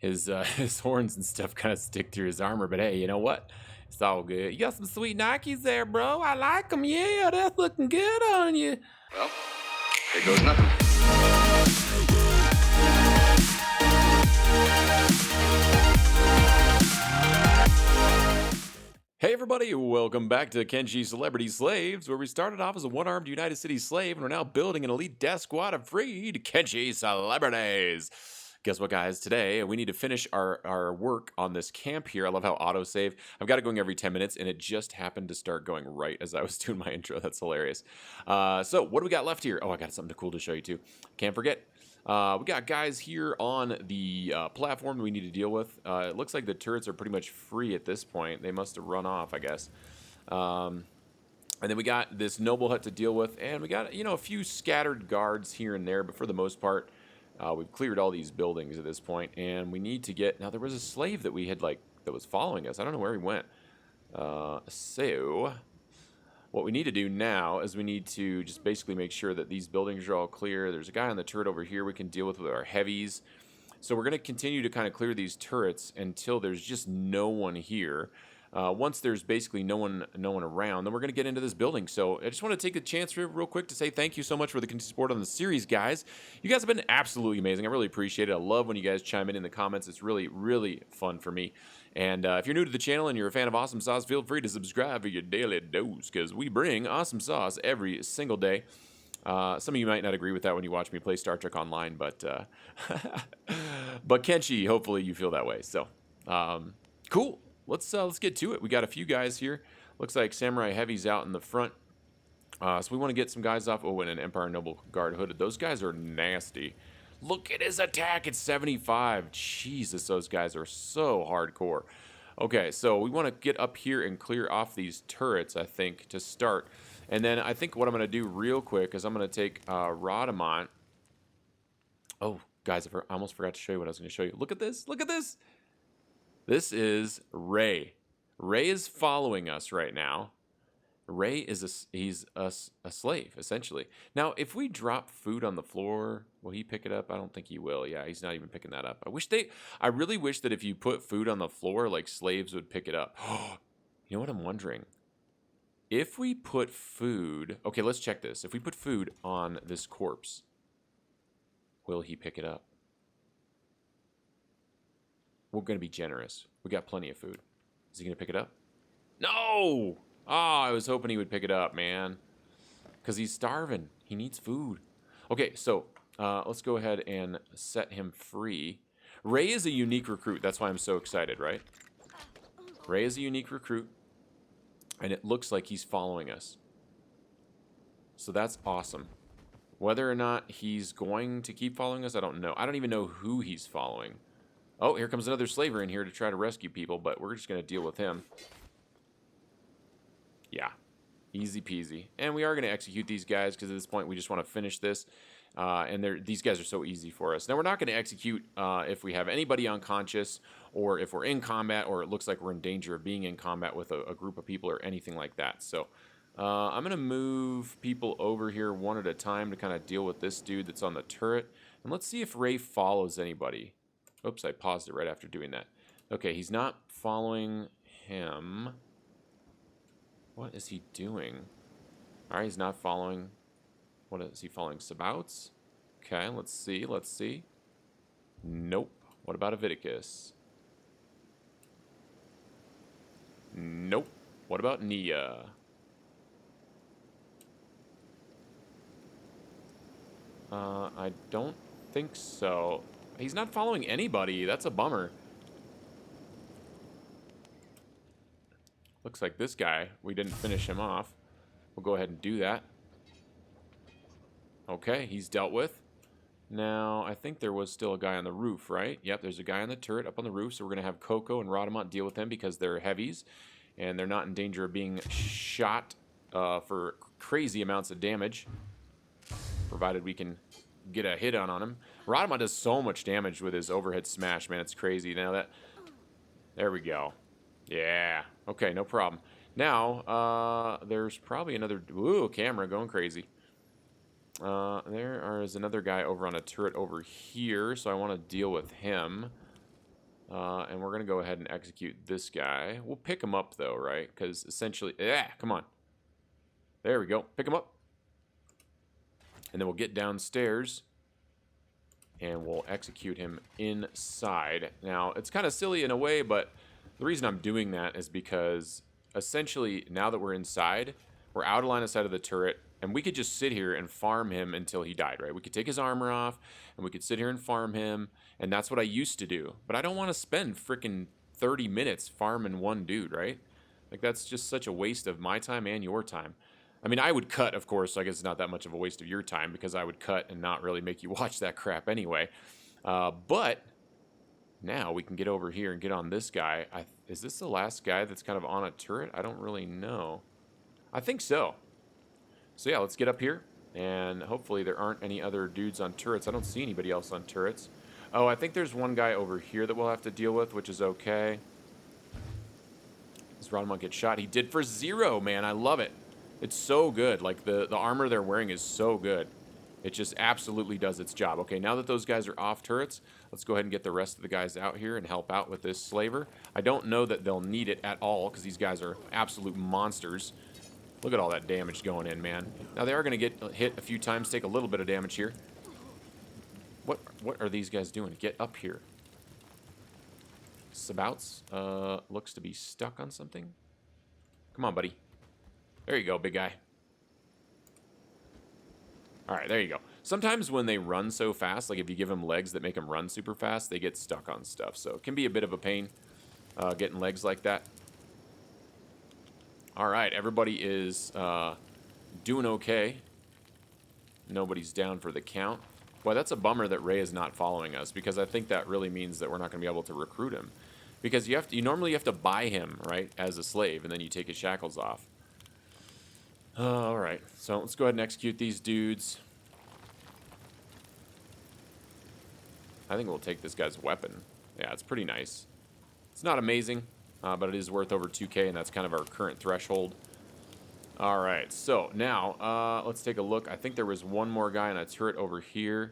his horns and stuff kind of stick through his armor. But hey, you know what? It's all good. You got some sweet Nikes there, bro. I like them. Yeah, that's looking good on you. Well, there goes nothing. Hey everybody, welcome back to Kenshi Celebrity Slaves, where we started off as a one-armed United Cities slave, and we're now building an elite death squad of freed Kenshi celebrities. Guess what, guys? Today, we need to finish our work on this camp here. I love how autosave. I've got it going every 10 minutes, and it just happened to start going right as I was doing my intro. That's hilarious. So, what do we got left here? Oh, I got something cool to show you, too. Can't forget. We got guys here on the platform that we need to deal with. It looks like the turrets are pretty much free at this point. They must have run off, I guess. And then we got this noble hut to deal with, and we got, a few scattered guards here and there, but for the most part, we've cleared all these buildings at this point, and we need to get... Now, there was a slave that we had, that was following us. I don't know where he went. So... What we need to do now is we need to just basically make sure that these buildings are all clear. There's a guy on the turret over here we can deal with our heavies. So we're going to continue to kind of clear these turrets until there's just no one here. Once there's basically no one around, then we're going to get into this building. So I just want to take the chance real quick to say thank you so much for the continued support on the series, guys. You guys have been absolutely amazing. I really appreciate it. I love when you guys chime in the comments. It's really, really fun for me. And if you're new to the channel and you're a fan of Awesome Sauce, feel free to subscribe for your daily dose, because we bring awesome sauce every single day. Some of you might not agree with that when you watch me play Star Trek Online, but but Kenshi, hopefully you feel that way. So cool. Let's get to it. We got a few guys here. Looks like Samurai Heavy's out in the front. So we want to get some guys off. Oh, and an Empire Noble Guard hooded. Those guys are nasty. Look at his attack. It's 75. Jesus, those guys are so hardcore. Okay, so we want to get up here and clear off these turrets, I think, to start. And then I think what I'm going to do real quick is I'm going to take Rodamont. Oh, guys, I almost forgot to show you what I was going to show you. Look at this. Look at this. This is Ray. Ray is following us right now. Ray is he's a slave, essentially. Now, if we drop food on the floor, will he pick it up? I don't think he will. Yeah, he's not even picking that up. I really wish that if you put food on the floor, like, slaves would pick it up. You know what I'm wondering? If we put food... Okay, let's check this. If we put food on this corpse, will he pick it up? We're going to be generous. We got plenty of food. Is he going to pick it up? No! Oh, I was hoping he would pick it up, man. Because he's starving. He needs food. Okay, so let's go ahead and set him free. Ray is a unique recruit. That's why I'm so excited, right? Ray is a unique recruit. And it looks like he's following us. So that's awesome. Whether or not he's going to keep following us, I don't know. I don't even know who he's following. Oh, here comes another slaver in here to try to rescue people, but we're just going to deal with him. Yeah, easy peasy. And we are going to execute these guys because at this point we just want to finish this. And these guys are so easy for us. Now, we're not going to execute if we have anybody unconscious or if we're in combat or it looks like we're in danger of being in combat with a group of people or anything like that. So I'm going to move people over here one at a time to kind of deal with this dude that's on the turret. And let's see if Ray follows anybody. Oops, I paused it right after doing that. Okay, he's not following him. What is he doing? All right, he's not following. What is he following? Sabouts? Okay, let's see. Let's see. Nope. What about Aviticus? Nope. What about Nia? I don't think so. He's not following anybody. That's a bummer. Looks like this guy, we didn't finish him off. We'll go ahead and do that. Okay, he's dealt with. Now, I think there was still a guy on the roof, right? Yep, there's a guy on the turret up on the roof, so we're going to have Coco and Rodamont deal with them because they're heavies, and they're not in danger of being shot for crazy amounts of damage, provided we can get a hit on him. Rodamont does so much damage with his overhead smash, man. It's crazy. Now that... There we go. Yeah. Okay, no problem. Now, there's probably another... Ooh, camera going crazy. There is another guy over on a turret over here, so I want to deal with him. And we're going to go ahead and execute this guy. We'll pick him up, though, right? Because essentially... Yeah, come on. There we go. Pick him up. And then we'll get downstairs. And we'll execute him inside. Now, it's kind of silly in a way, but the reason I'm doing that is because essentially, now that we're inside, we're out of line of sight of the turret, and we could just sit here and farm him until he died, right? We could take his armor off, and we could sit here and farm him, and that's what I used to do. But I don't want to spend freaking 30 minutes farming one dude, right? Like, that's just such a waste of my time and your time. I mean, I would cut, of course, so I guess it's not that much of a waste of your time because I would cut and not really make you watch that crap anyway. But now we can get over here and get on this guy. Is this the last guy that's kind of on a turret? I don't really know. I think so. So yeah, let's get up here. And hopefully there aren't any other dudes on turrets. I don't see anybody else on turrets. Oh, I think there's one guy over here that we'll have to deal with, which is okay. This Rodamont gets shot. He did for 0, man. I love it. It's so good. Like, the armor they're wearing is so good. It just absolutely does its job. Okay, now that those guys are off turrets, let's go ahead and get the rest of the guys out here and help out with this slaver. I don't know that they'll need it at all because these guys are absolute monsters. Look at all that damage going in, man. Now, they are going to get hit a few times, take a little bit of damage here. What are these guys doing? Get up here. Sabouts looks to be stuck on something. Come on, buddy. There you go, big guy. All right, there you go. Sometimes when they run so fast, like if you give them legs that make them run super fast, they get stuck on stuff. So it can be a bit of a pain getting legs like that. All right, everybody is doing okay. Nobody's down for the count. Boy, that's a bummer that Ray is not following us because I think that really means that we're not going to be able to recruit him. Because you normally have to buy him, right, as a slave, and then you take his shackles off. All right, so let's go ahead and execute these dudes. I think we'll take this guy's weapon. Yeah, it's pretty nice. It's not amazing, but it is worth over 2K, and that's kind of our current threshold. All right, so now let's take a look. I think there was one more guy on a turret over here.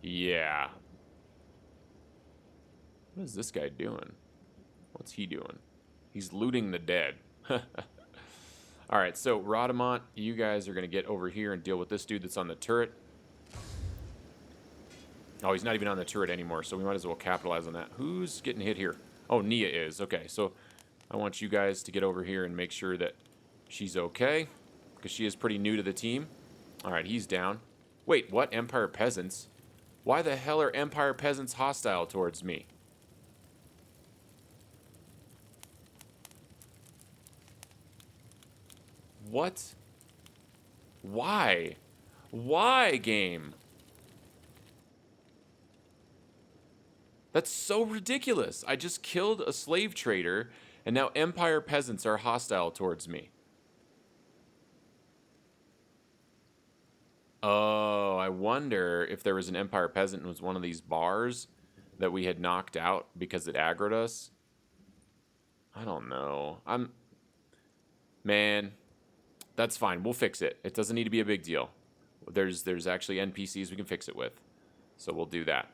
Yeah. What is this guy doing? What's he doing? He's looting the dead. All right, so Rodamont, you guys are going to get over here and deal with this dude that's on the turret. Oh, he's not even on the turret anymore, so we might as well capitalize on that. Who's getting hit here? Oh, Nia is. Okay, so I want you guys to get over here and make sure that she's okay, because she is pretty new to the team. All right, he's down. Wait, what? Empire Peasants? Why the hell are Empire Peasants hostile towards me? What? Why? Why, game? That's so ridiculous. I just killed a slave trader, and now Empire Peasants are hostile towards me. Oh, I wonder if there was an Empire Peasant and was one of these bars that we had knocked out because it aggroed us. I don't know. Man, that's fine. We'll fix it. It doesn't need to be a big deal. There's actually NPCs we can fix it with. So we'll do that.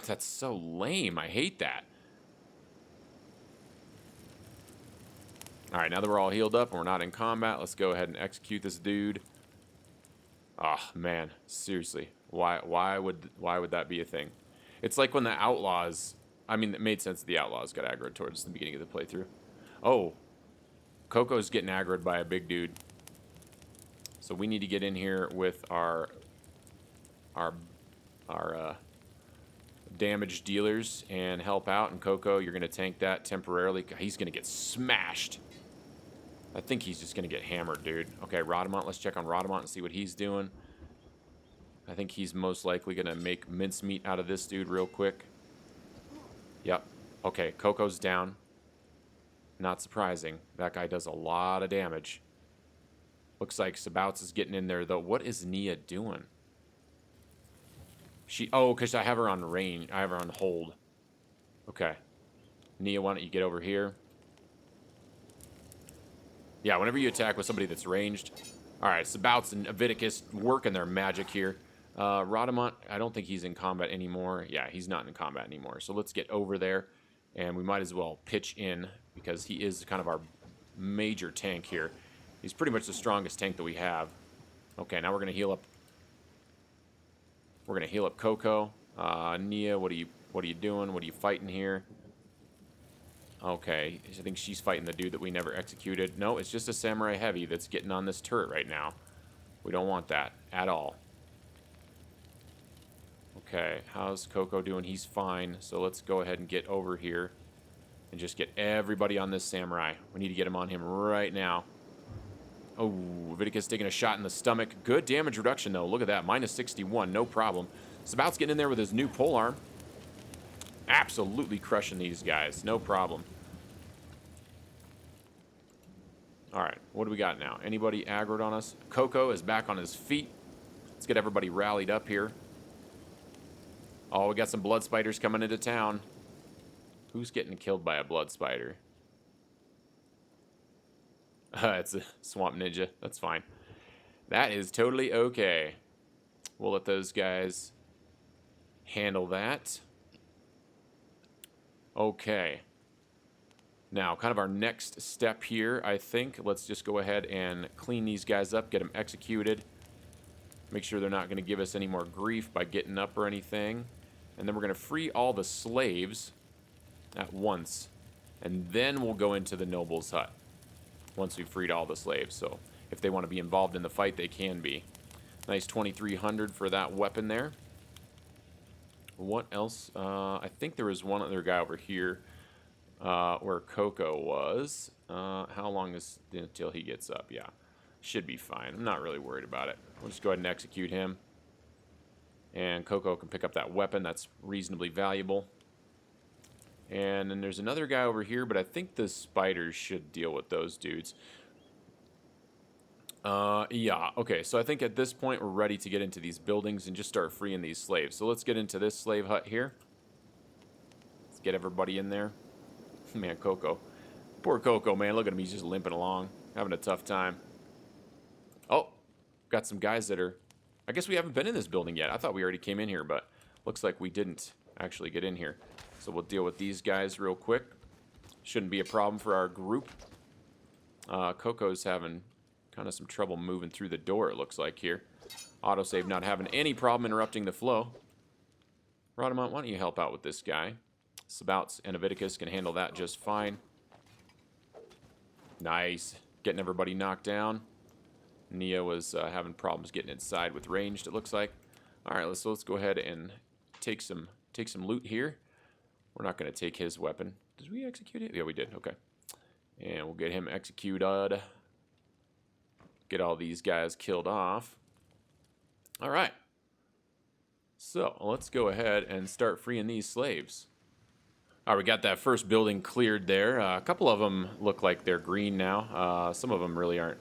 That's so lame. I hate that. All right, now that we're all healed up and we're not in combat, let's go ahead and execute this dude. Oh, man. Seriously. Why would that be a thing? It's like when the outlaws... I mean, it made sense that the outlaws got aggroed towards the beginning of the playthrough. Oh. Coco's getting aggroed by a big dude. So we need to get in here with our damage dealers and help out. And Coco, you're going to tank that temporarily. He's going to get smashed. I think he's just going to get hammered, dude. Okay, Rodamont. Let's check on Rodamont and see what he's doing. I think he's most likely going to make mincemeat out of this dude real quick. Yep. Okay, Coco's down. Not surprising. That guy does a lot of damage. Looks like Sabouts is getting in there, though. What is Nia doing? Oh, because I have her on range. I have her on hold. Okay. Nia, why don't you get over here? Yeah, whenever you attack with somebody that's ranged. All right, Sabouts and Aviticus working their magic here. Radamant, I don't think he's in combat anymore. Yeah, he's not in combat anymore. So let's get over there, and we might as well pitch in because he is kind of our major tank here. He's pretty much the strongest tank that we have. Okay, now we're gonna heal up. We're gonna heal up Coco. Nia, what are you doing? What are you fighting here? Okay, I think she's fighting the dude that we never executed. No, it's just a samurai heavy that's getting on this turret right now. We don't want that at all. Okay, how's Coco doing? He's fine. So let's go ahead and get over here and just get everybody on this samurai. We need to get him on him right now. Oh, Leviticus taking a shot in the stomach. Good damage reduction, though. Look at that. Minus 61. No problem. Sabout's getting in there with his new polearm. Absolutely crushing these guys. No problem. All right. What do we got now? Anybody aggroed on us? Coco is back on his feet. Let's get everybody rallied up here. Oh, we got some blood spiders coming into town. Who's getting killed by a blood spider? It's a swamp ninja. That's fine. That is totally okay. We'll let those guys handle that. Okay. Now, kind of our next step here, I think. Let's just go ahead and clean these guys up, get them executed. Make sure they're not going to give us any more grief by getting up or anything. And then we're going to free all the slaves at once. And then we'll go into the noble's hut once we've freed all the slaves. So if they want to be involved in the fight, they can be. Nice 2,300 for that weapon there. What else? I think there was one other guy over here where Coco was. How long is until he gets up? Yeah, should be fine. I'm not really worried about it. We'll just go ahead and execute him. And Coco can pick up that weapon. That's reasonably valuable. And then there's another guy over here, but I think the spiders should deal with those dudes. Yeah, okay, so I think at this point we're ready to get into these buildings and just start freeing these slaves. So let's get into this slave hut here. Let's get everybody in there. Man, Coco. Poor Coco, man. Look at him. He's just limping along, having a tough time. Oh, got some guys that are... I guess we haven't been in this building yet. I thought we already came in here, but looks like we didn't actually get in here. So we'll deal with these guys real quick. Shouldn't be a problem for our group. Coco's having kind of some trouble moving through the door, it looks like here. Autosave not having any problem interrupting the flow. Rodamont, why don't you help out with this guy? Sabouts and Leviticus can handle that just fine. Nice. Getting everybody knocked down. Nia was having problems getting inside with ranged, it looks like. Alright, let's go ahead and take some loot here. We're not going to take his weapon. Did we execute it? Yeah, we did. Okay. And we'll get him executed. Get all these guys killed off. All right. So let's go ahead and start freeing these slaves. All right, we got that first building cleared there. A couple of them look like they're green now. Some of them really aren't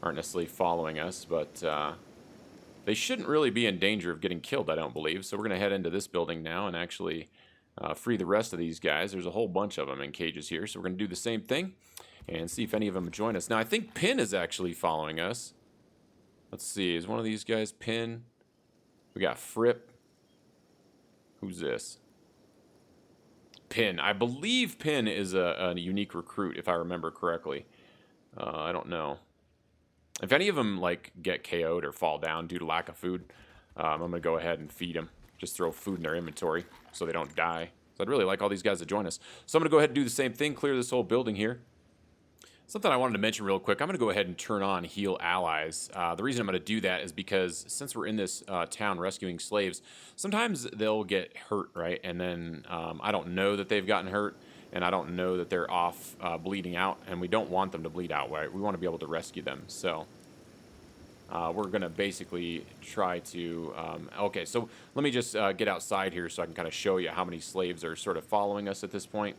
necessarily following us, but they shouldn't really be in danger of getting killed, I don't believe. So we're going to head into this building now and actually free the rest of these guys. There's a whole bunch of them in cages here, so we're going to do the same thing and see if any of them join us. Now, I think Pin is actually following us. Let's see. Is one of these guys Pin? We got Fripp. Who's this? Pin. I believe Pin is a unique recruit, if I remember correctly. I don't know. If any of them like get KO'd or fall down due to lack of food, I'm going to go ahead and feed them. Just throw food in their inventory so they don't die. So I'd really like all these guys to join us. So I'm going to go ahead and do the same thing, clear this whole building here. Something I wanted to mention real quick, I'm going to go ahead and turn on Heal Allies. The reason I'm going to do that is because since we're in this town rescuing slaves, sometimes they'll get hurt, right? And then I don't know that they've gotten hurt, and I don't know that they're off bleeding out, and we don't want them to bleed out, right? We want to be able to rescue them. So we're going to basically try to... okay, so let me just get outside here so I can kind of show you how many slaves are sort of following us at this point.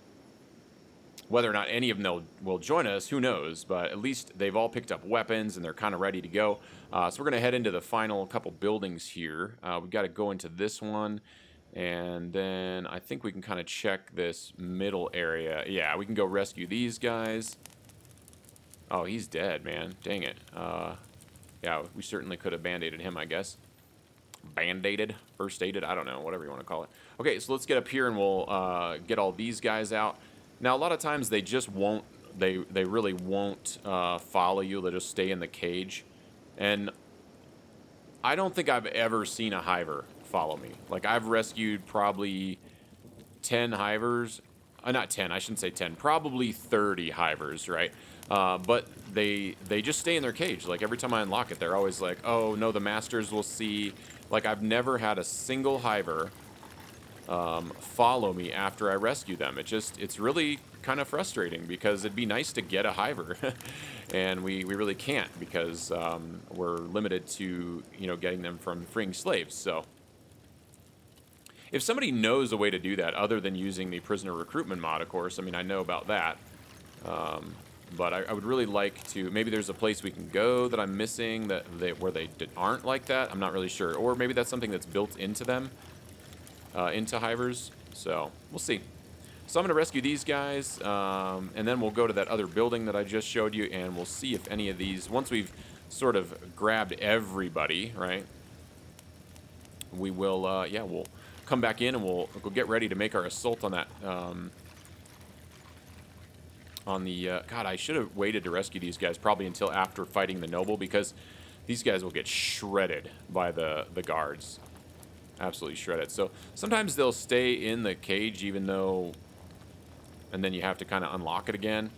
Whether or not any of them will join us, who knows, but at least they've all picked up weapons and they're kind of ready to go. So we're going to head into the final couple buildings here. We've got to go into this one, and then I think we can kind of check this middle area. Yeah, we can go rescue these guys. Oh, he's dead, man. Dang it. Yeah, we certainly could have band-aided him, I guess. band-aided, first-aided, I don't know, whatever you want to call it. Okay, so let's get up here and we'll get all these guys out. Now, a lot of times they just won't, they really won't follow you. They'll just stay in the cage. And I don't think I've ever seen a hiver follow me. Like, I've rescued probably 10 hivers. Not 10, I shouldn't say 10. Probably 30 hivers, right? But they just stay in their cage. Like, every time I unlock it, they're always like, oh, no, the masters will see. Like, I've never had a single hiver follow me after I rescue them. It's really kind of frustrating because it'd be nice to get a hiver. And we really can't because we're limited to, you know, getting them from freeing slaves. So if somebody knows a way to do that other than using the prisoner recruitment mod, of course, I mean, I know about that. But I would really like to, maybe there's a place we can go that I'm missing where they aren't like that. I'm not really sure. Or maybe that's something that's built into them, into hivers. So we'll see. So I'm going to rescue these guys, and then we'll go to that other building that I just showed you, and we'll see if any of these, once we've sort of grabbed everybody, right, we will, yeah, we'll come back in and we'll get ready to make our assault on that, God, I should have waited to rescue these guys probably until after fighting the noble, because these guys will get shredded by the guards. Absolutely shredded. So sometimes they'll stay in the cage even though, and then you have to kind of unlock it again.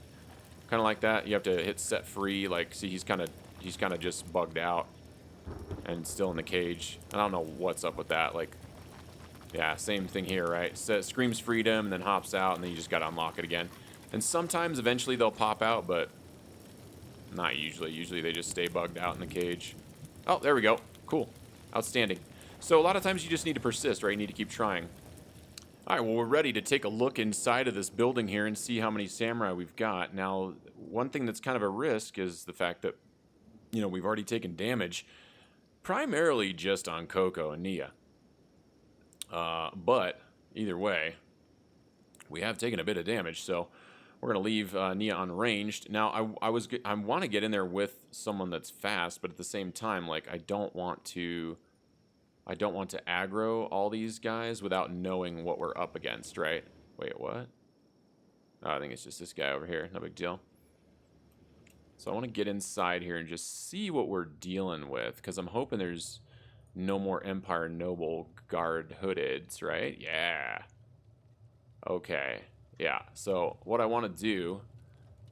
Kind of like that. You have to hit set free. Like, see, he's kind of just bugged out and still in the cage. I don't know what's up with that. Like, yeah, same thing here, right? So screams freedom and then hops out, and then you just got to unlock it again. And sometimes eventually they'll pop out, but not usually. Usually they just stay bugged out in the cage. Oh, there we go. Cool. Outstanding. So a lot of times you just need to persist, right? You need to keep trying. All right, well, we're ready to take a look inside of this building here and see how many samurai we've got. Now, one thing that's kind of a risk is the fact that, you know, we've already taken damage, primarily just on Coco and Nia. But either way, we have taken a bit of damage, so we're going to leave Nia unranged. Now, I want to get in there with someone that's fast, but at the same time, like, I don't want to aggro all these guys without knowing what we're up against, right? Wait, what? Oh, I think it's just this guy over here. No big deal. So I want to get inside here and just see what we're dealing with, because I'm hoping there's no more Empire Noble Guard hoodeds, right? Yeah. Okay. Yeah. So what I want to do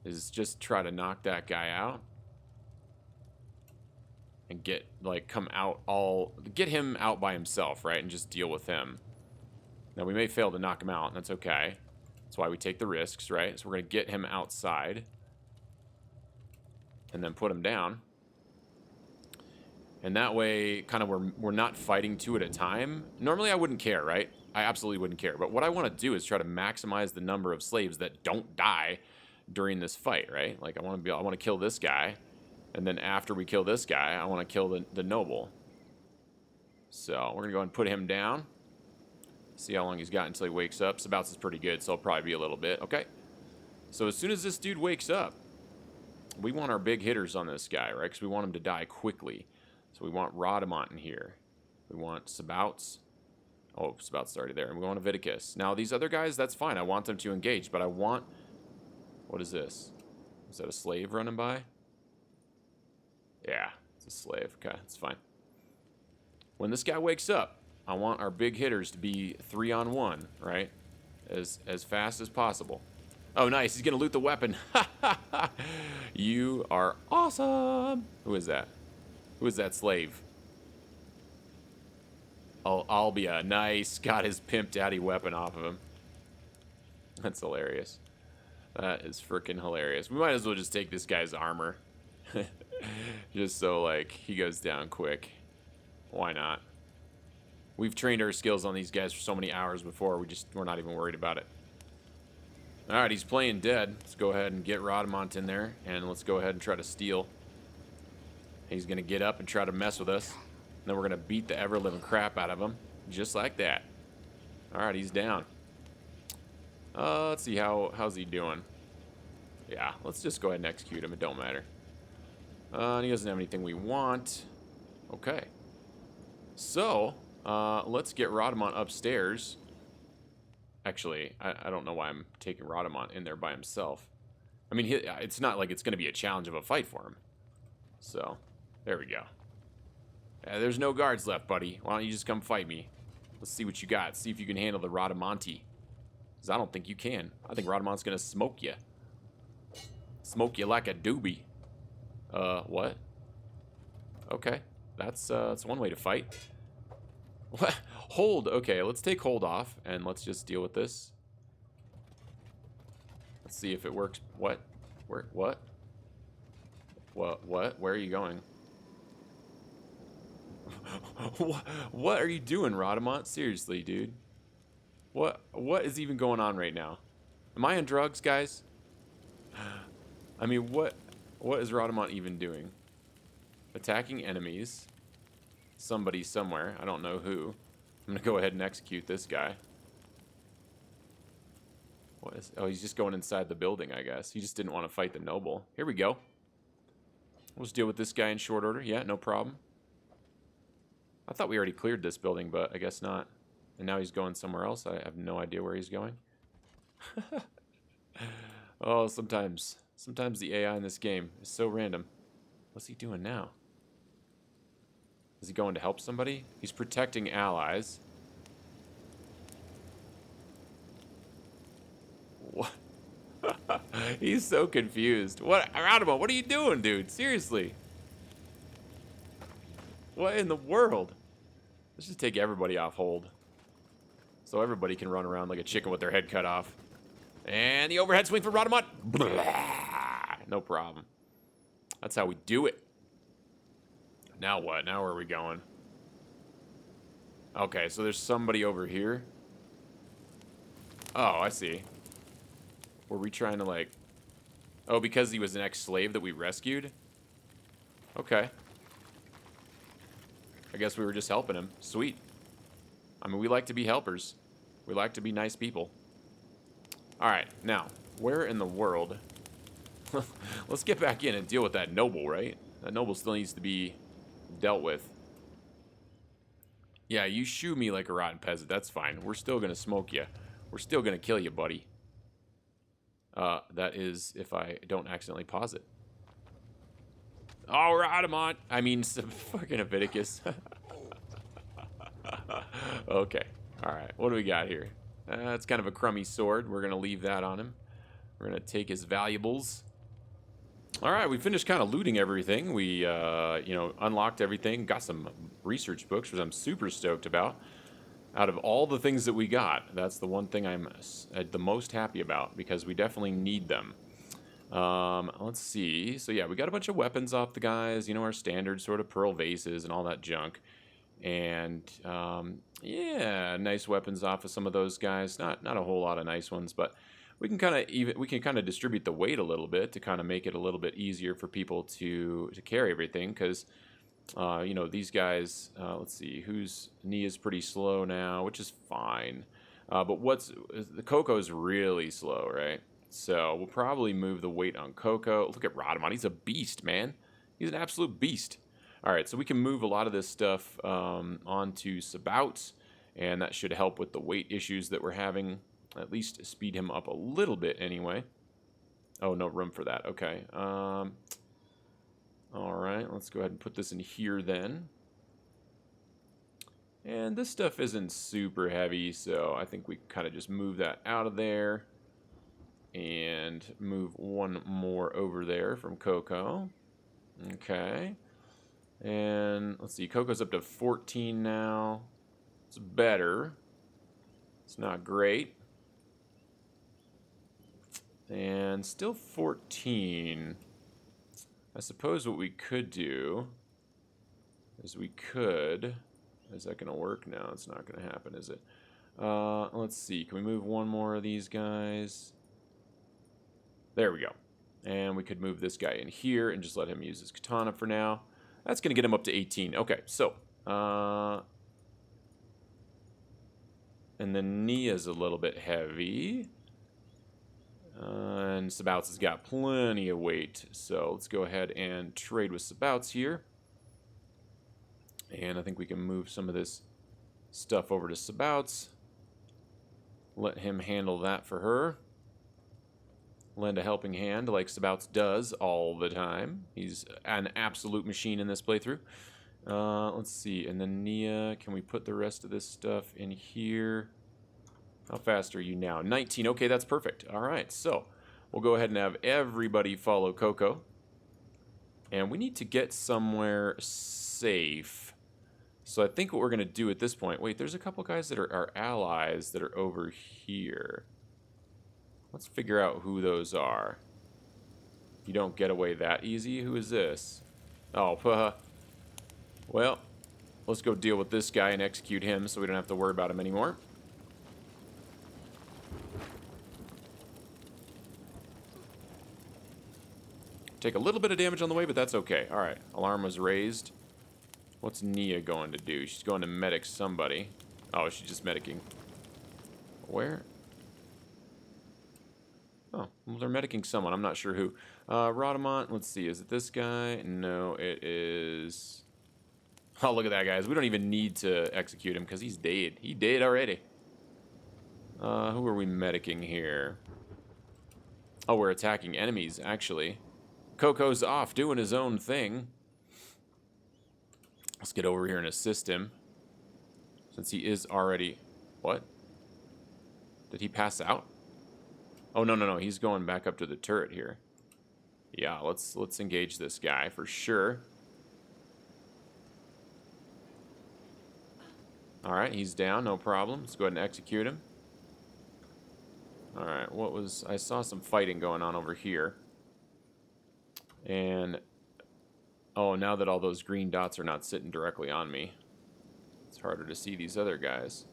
is just try to knock that guy out. And get him out by himself, right? And just deal with him. Now, we may fail to knock him out, and that's okay. That's why we take the risks, right? So we're going to get him outside. And then put him down. And that way, kind of, we're not fighting two at a time. Normally, I wouldn't care, right? I absolutely wouldn't care. But what I want to do is try to maximize the number of slaves that don't die during this fight, right? Like, I want to kill this guy. And then after we kill this guy, I want to kill the noble. So we're going to go ahead and put him down. See how long he's got until he wakes up. Sabouts is pretty good, so it'll probably be a little bit. Okay. So as soon as this dude wakes up, we want our big hitters on this guy, right? Because we want him to die quickly. So we want Rodamont in here. We want Sabouts. Oh, Sabouts already there. And we want a Viticus. Now, these other guys, that's fine. I want them to engage, but I want... What is this? Is that a slave running by? Yeah, it's a slave. Okay, that's fine. When this guy wakes up, I want our big hitters to be 3-on-1, right? As fast as possible. Oh, nice. He's going to loot the weapon. You are awesome. Who is that? Who is that slave? Oh, Albia. Nice. Got his pimp daddy weapon off of him. That's hilarious. That is freaking hilarious. We might as well just take this guy's armor. Just so, like, he goes down quick. Why not? We've trained our skills on these guys for so many hours before, we're not even worried about it. Alright, he's playing dead. Let's go ahead and get Rodamont in there, and let's go ahead and try to steal. He's going to get up and try to mess with us. And then we're going to beat the ever-living crap out of him. Just like that. Alright, he's down. Let's see, how's he doing? Yeah, let's just go ahead and execute him. It don't matter. And he doesn't have anything we want. Okay. So, let's get Rodamont upstairs. Actually, I don't know why I'm taking Rodamont in there by himself. I mean, it's not like it's going to be a challenge of a fight for him. So, there we go. There's no guards left, buddy. Why don't you just come fight me? Let's see what you got. See if you can handle the Radamonti. Because I don't think you can. I think Radamont's going to smoke you. Smoke you like a doobie. What? Okay. That's one way to fight. What? Hold. Okay, let's take hold off, and let's just deal with this. Let's see if it works. What? Where? What? What? Where are you going? What are you doing, Rodamont? Seriously, dude. What is even going on right now? Am I on drugs, guys? I mean, what is Rodamont even doing? Attacking enemies. Somebody somewhere. I don't know who. I'm gonna go ahead and execute this guy. What is? Oh, he's just going inside the building, I guess. He just didn't want to fight the noble. Here we go. We'll just deal with this guy in short order. Yeah, no problem. I thought we already cleared this building, but I guess not. And now he's going somewhere else. I have no idea where he's going. Oh, sometimes the AI in this game is so random. What's he doing now? Is he going to help somebody? He's protecting allies. What? He's so confused. What? Roundabout, what are you doing, dude? Seriously. What in the world? Let's just take everybody off hold. So everybody can run around like a chicken with their head cut off. And the overhead swing for Rodamont. No problem. That's how we do it. Now what? Now where are we going? Okay, so there's somebody over here. Oh, I see. Were we trying to like... Oh, because he was an ex-slave that we rescued? Okay. I guess we were just helping him. Sweet. I mean, we like to be helpers. We like to be nice people. Alright, now, where in the world... Let's get back in and deal with that noble, right? That noble still needs to be dealt with. Yeah, you shoo me like a rotten peasant. That's fine. We're still going to smoke you. We're still going to kill you, buddy. That is if I don't accidentally pause it. Oh, Rodamont. I mean, some fucking Leviticus. Okay. Alright, what do we got here? It's kind of a crummy sword. We're going to leave that on him. We're going to take his valuables. Alright, we finished kind of looting everything. We, unlocked everything. Got some research books, which I'm super stoked about. Out of all the things that we got, that's the one thing I'm the most happy about, because we definitely need them. Let's see. So yeah, we got a bunch of weapons off the guys, our standard sort of pearl vases and all that junk. And yeah, nice weapons off of some of those guys. Not a whole lot of nice ones, but we can kind of distribute the weight a little bit to kind of make it a little bit easier for people to carry everything, because these guys, let's see, whose knee is pretty slow now, which is fine. But the Coco's really slow, right? So we'll probably move the weight on Coco. Look at Rodamont. He's a beast, man. He's an absolute beast. All right, so we can move a lot of this stuff onto Sabouts, and that should help with the weight issues that we're having. At least speed him up a little bit anyway. Oh, no room for that. Okay. All right, let's go ahead and put this in here then. And this stuff isn't super heavy, so I think we kind of just move that out of there. And move one more over there from Coco. Okay. And let's see, Coco's up to 14 now. It's better. It's not great. And still 14. I suppose what we could do is is that going to work? No, it's not going to happen, is it? Let's see, can we move one more of these guys? There we go. And we could move this guy in here and just let him use his katana for now. That's going to get him up to 18. Okay, so. And then Nia's a little bit heavy. And Sabouts has got plenty of weight. So let's go ahead and trade with Sabouts here. And I think we can move some of this stuff over to Sabouts. Let him handle that for her. Lend a helping hand like Sabouts does all the time. He's an absolute machine in this playthrough. Let's see. And then Nia, can we put the rest of this stuff in here? How fast are you now? 19. Okay, that's perfect. All right, so we'll go ahead and have everybody follow Coco. And we need to get somewhere safe. So I think what we're going to do at this point... Wait, there's a couple guys that are our allies that are over here. Let's figure out who those are. You don't get away that easy. Who is this? Oh, well, let's go deal with this guy and execute him so we don't have to worry about him anymore. Take a little bit of damage on the way, but that's okay. All right, alarm was raised. What's Nia going to do? She's going to medic somebody. Oh, she's just medicing. Where? Oh, well, they're medicing someone. I'm not sure who. Rodamont, let's see. Is it this guy? No, it is... Oh, look at that, guys. We don't even need to execute him because he's dead. He dead already. Who are we medicing here? Oh, we're attacking enemies, actually. Coco's off doing his own thing. Let's get over here and assist him. Since he is already... What? Did he pass out? Oh, no. He's going back up to the turret here. Yeah, let's engage this guy for sure. Alright, he's down. No problem. Let's go ahead and execute him. Alright, what was... I saw some fighting going on over here. And... Oh, now that all those green dots are not sitting directly on me, it's harder to see these other guys.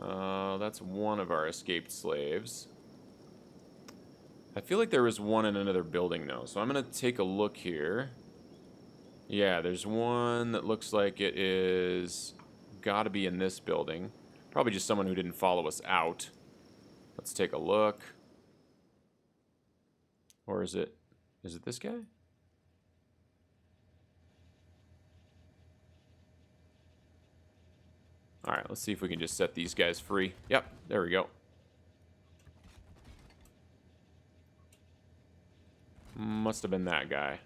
That's one of our escaped slaves. I feel like there was one in another building, though. So I'm going to take a look here. Yeah, there's one that looks like it is... Got to be in this building. Probably just someone who didn't follow us out. Let's take a look. Or is it... Is it this guy? Alright, let's see if we can just set these guys free. Yep, there we go. Must have been that guy.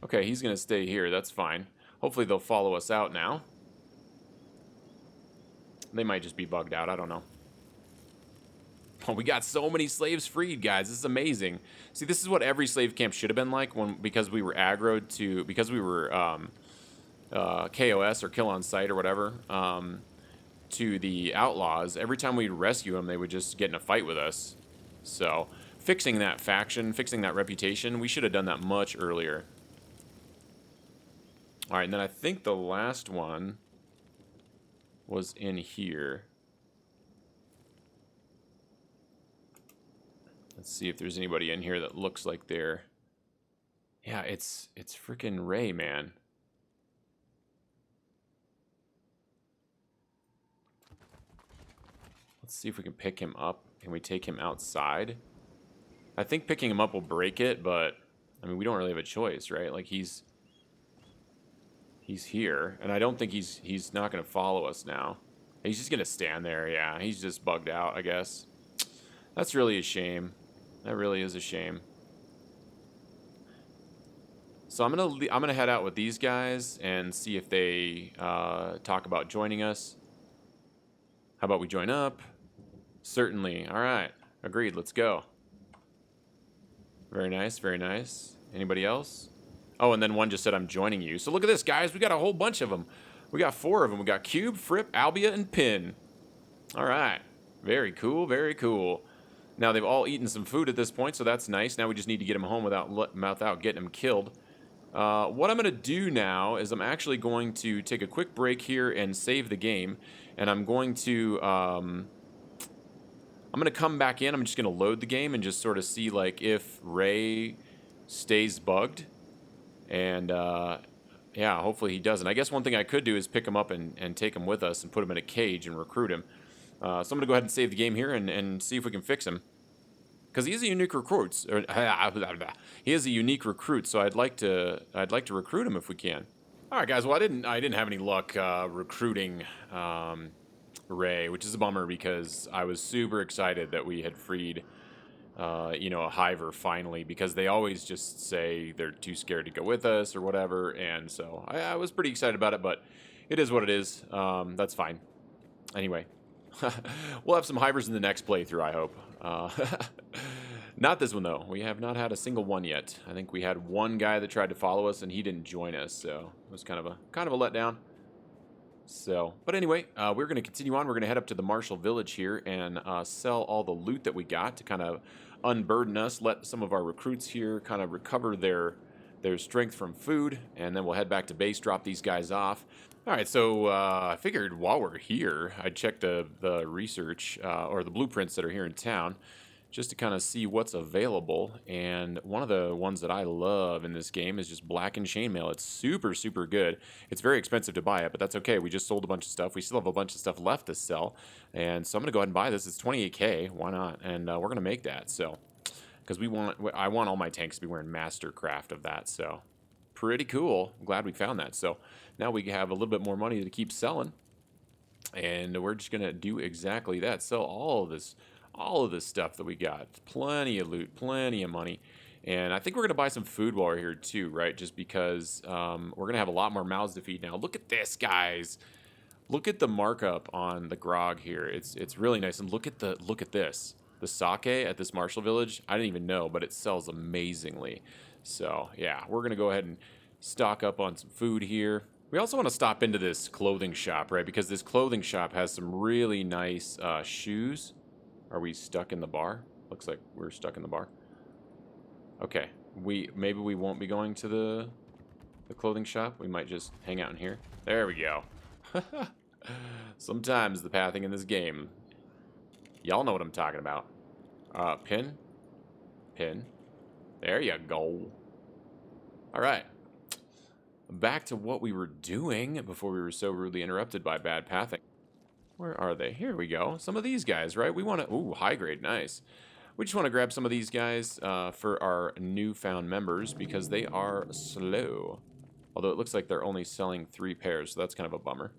Okay, he's going to stay here. That's fine. Hopefully they'll follow us out now. They might just be bugged out. I don't know. Oh, we got so many slaves freed, guys. This is amazing. See, this is what every slave camp should have been like because we were aggroed to... Because we were KOS or kill on sight or whatever to the outlaws. Every time we'd rescue them, they would just get in a fight with us. So, fixing that faction, fixing that reputation, we should have done that much earlier. Alright, and then I think the last one was in here. Let's see if there's anybody in here that looks like they're... Yeah, it's freaking Ray, man. Let's see if we can pick him up. Can we take him outside? I think picking him up will break it, but... I mean, we don't really have a choice, right? Like, he's here, and I don't think he's not going to follow us now. He's just going to stand there, yeah. He's just bugged out, I guess. That's really a shame. That really is a shame. So I'm gonna head out with these guys and see if they talk about joining us. How about we join up? Certainly. All right. Agreed. Let's go. Very nice. Very nice. Anybody else? Oh, and then one just said, I'm joining you. So look at this, guys. We got a whole bunch of them. We got 4 of them. We got Cube, Fripp, Albia, and Pin. All right. Very cool. Very cool. Now, they've all eaten some food at this point, so that's nice. Now we just need to get them home without getting them killed. What I'm going to do now is I'm actually going to take a quick break here and save the game. And I'm going to come back in. I'm just going to load the game and just sort of see like if Ray stays bugged. And yeah, hopefully he doesn't. I guess one thing I could do is pick him up and take him with us and put him in a cage and recruit him. So I'm going to go ahead and save the game here and see if we can fix him. because he is a unique recruit. Or, he is a unique recruit, so I'd like to recruit him if we can. All right, guys. Well, I didn't have any luck recruiting Ray, which is a bummer because I was super excited that we had freed you know, a hiver finally, because they always just say they're too scared to go with us or whatever. And so I was pretty excited about it, but it is what it is. That's fine. Anyway, we'll have some hivers in the next playthrough, I hope. Not this one, though. We have not had a single one yet. I think we had one guy that tried to follow us, and he didn't join us, so it was kind of a letdown. So, but anyway, we're going to continue on. We're going to head up to the Marshall Village here and sell all the loot that we got to kind of unburden us. Let some of our recruits here kind of recover their strength from food, and then we'll head back to base, drop these guys off. All right, so I figured while we're here, I'd check the research or the blueprints that are here in town, just to kind of see what's available. And one of the ones that I love in this game is just blackened chainmail. It's super, super good. It's very expensive to buy it, but that's okay. We just sold a bunch of stuff. We still have a bunch of stuff left to sell. And so I'm going to go ahead and buy this. It's 28K. Why not? And we're going to make that. So, because I want all my tanks to be wearing Mastercraft of that. So, pretty cool. I'm glad we found that. So, now we have a little bit more money to keep selling. And we're just going to do exactly that. Sell all of this stuff that we got. Plenty of loot, plenty of money. And I think we're going to buy some food while we're here too, right? Just because we're going to have a lot more mouths to feed now. Look at this, guys. Look at the markup on the grog here. It's really nice. And look at this. The sake at this Marshall Village, I didn't even know, but it sells amazingly. So, yeah, we're going to go ahead and stock up on some food here. We also want to stop into this clothing shop, right? Because this clothing shop has some really nice shoes. Are we stuck in the bar? Looks like we're stuck in the bar. Okay, maybe we won't be going to the clothing shop. We might just hang out in here. There we go. Sometimes the pathing in this game, y'all know what I'm talking about. Pin. There you go. All right. Back to what we were doing before we were so rudely interrupted by bad pathing. Where are they? Here we go. Some of these guys, right? We want to... Ooh, high grade. Nice. We just want to grab some of these guys for our newfound members because they are slow. Although it looks like they're only selling 3 pairs, so that's kind of a bummer.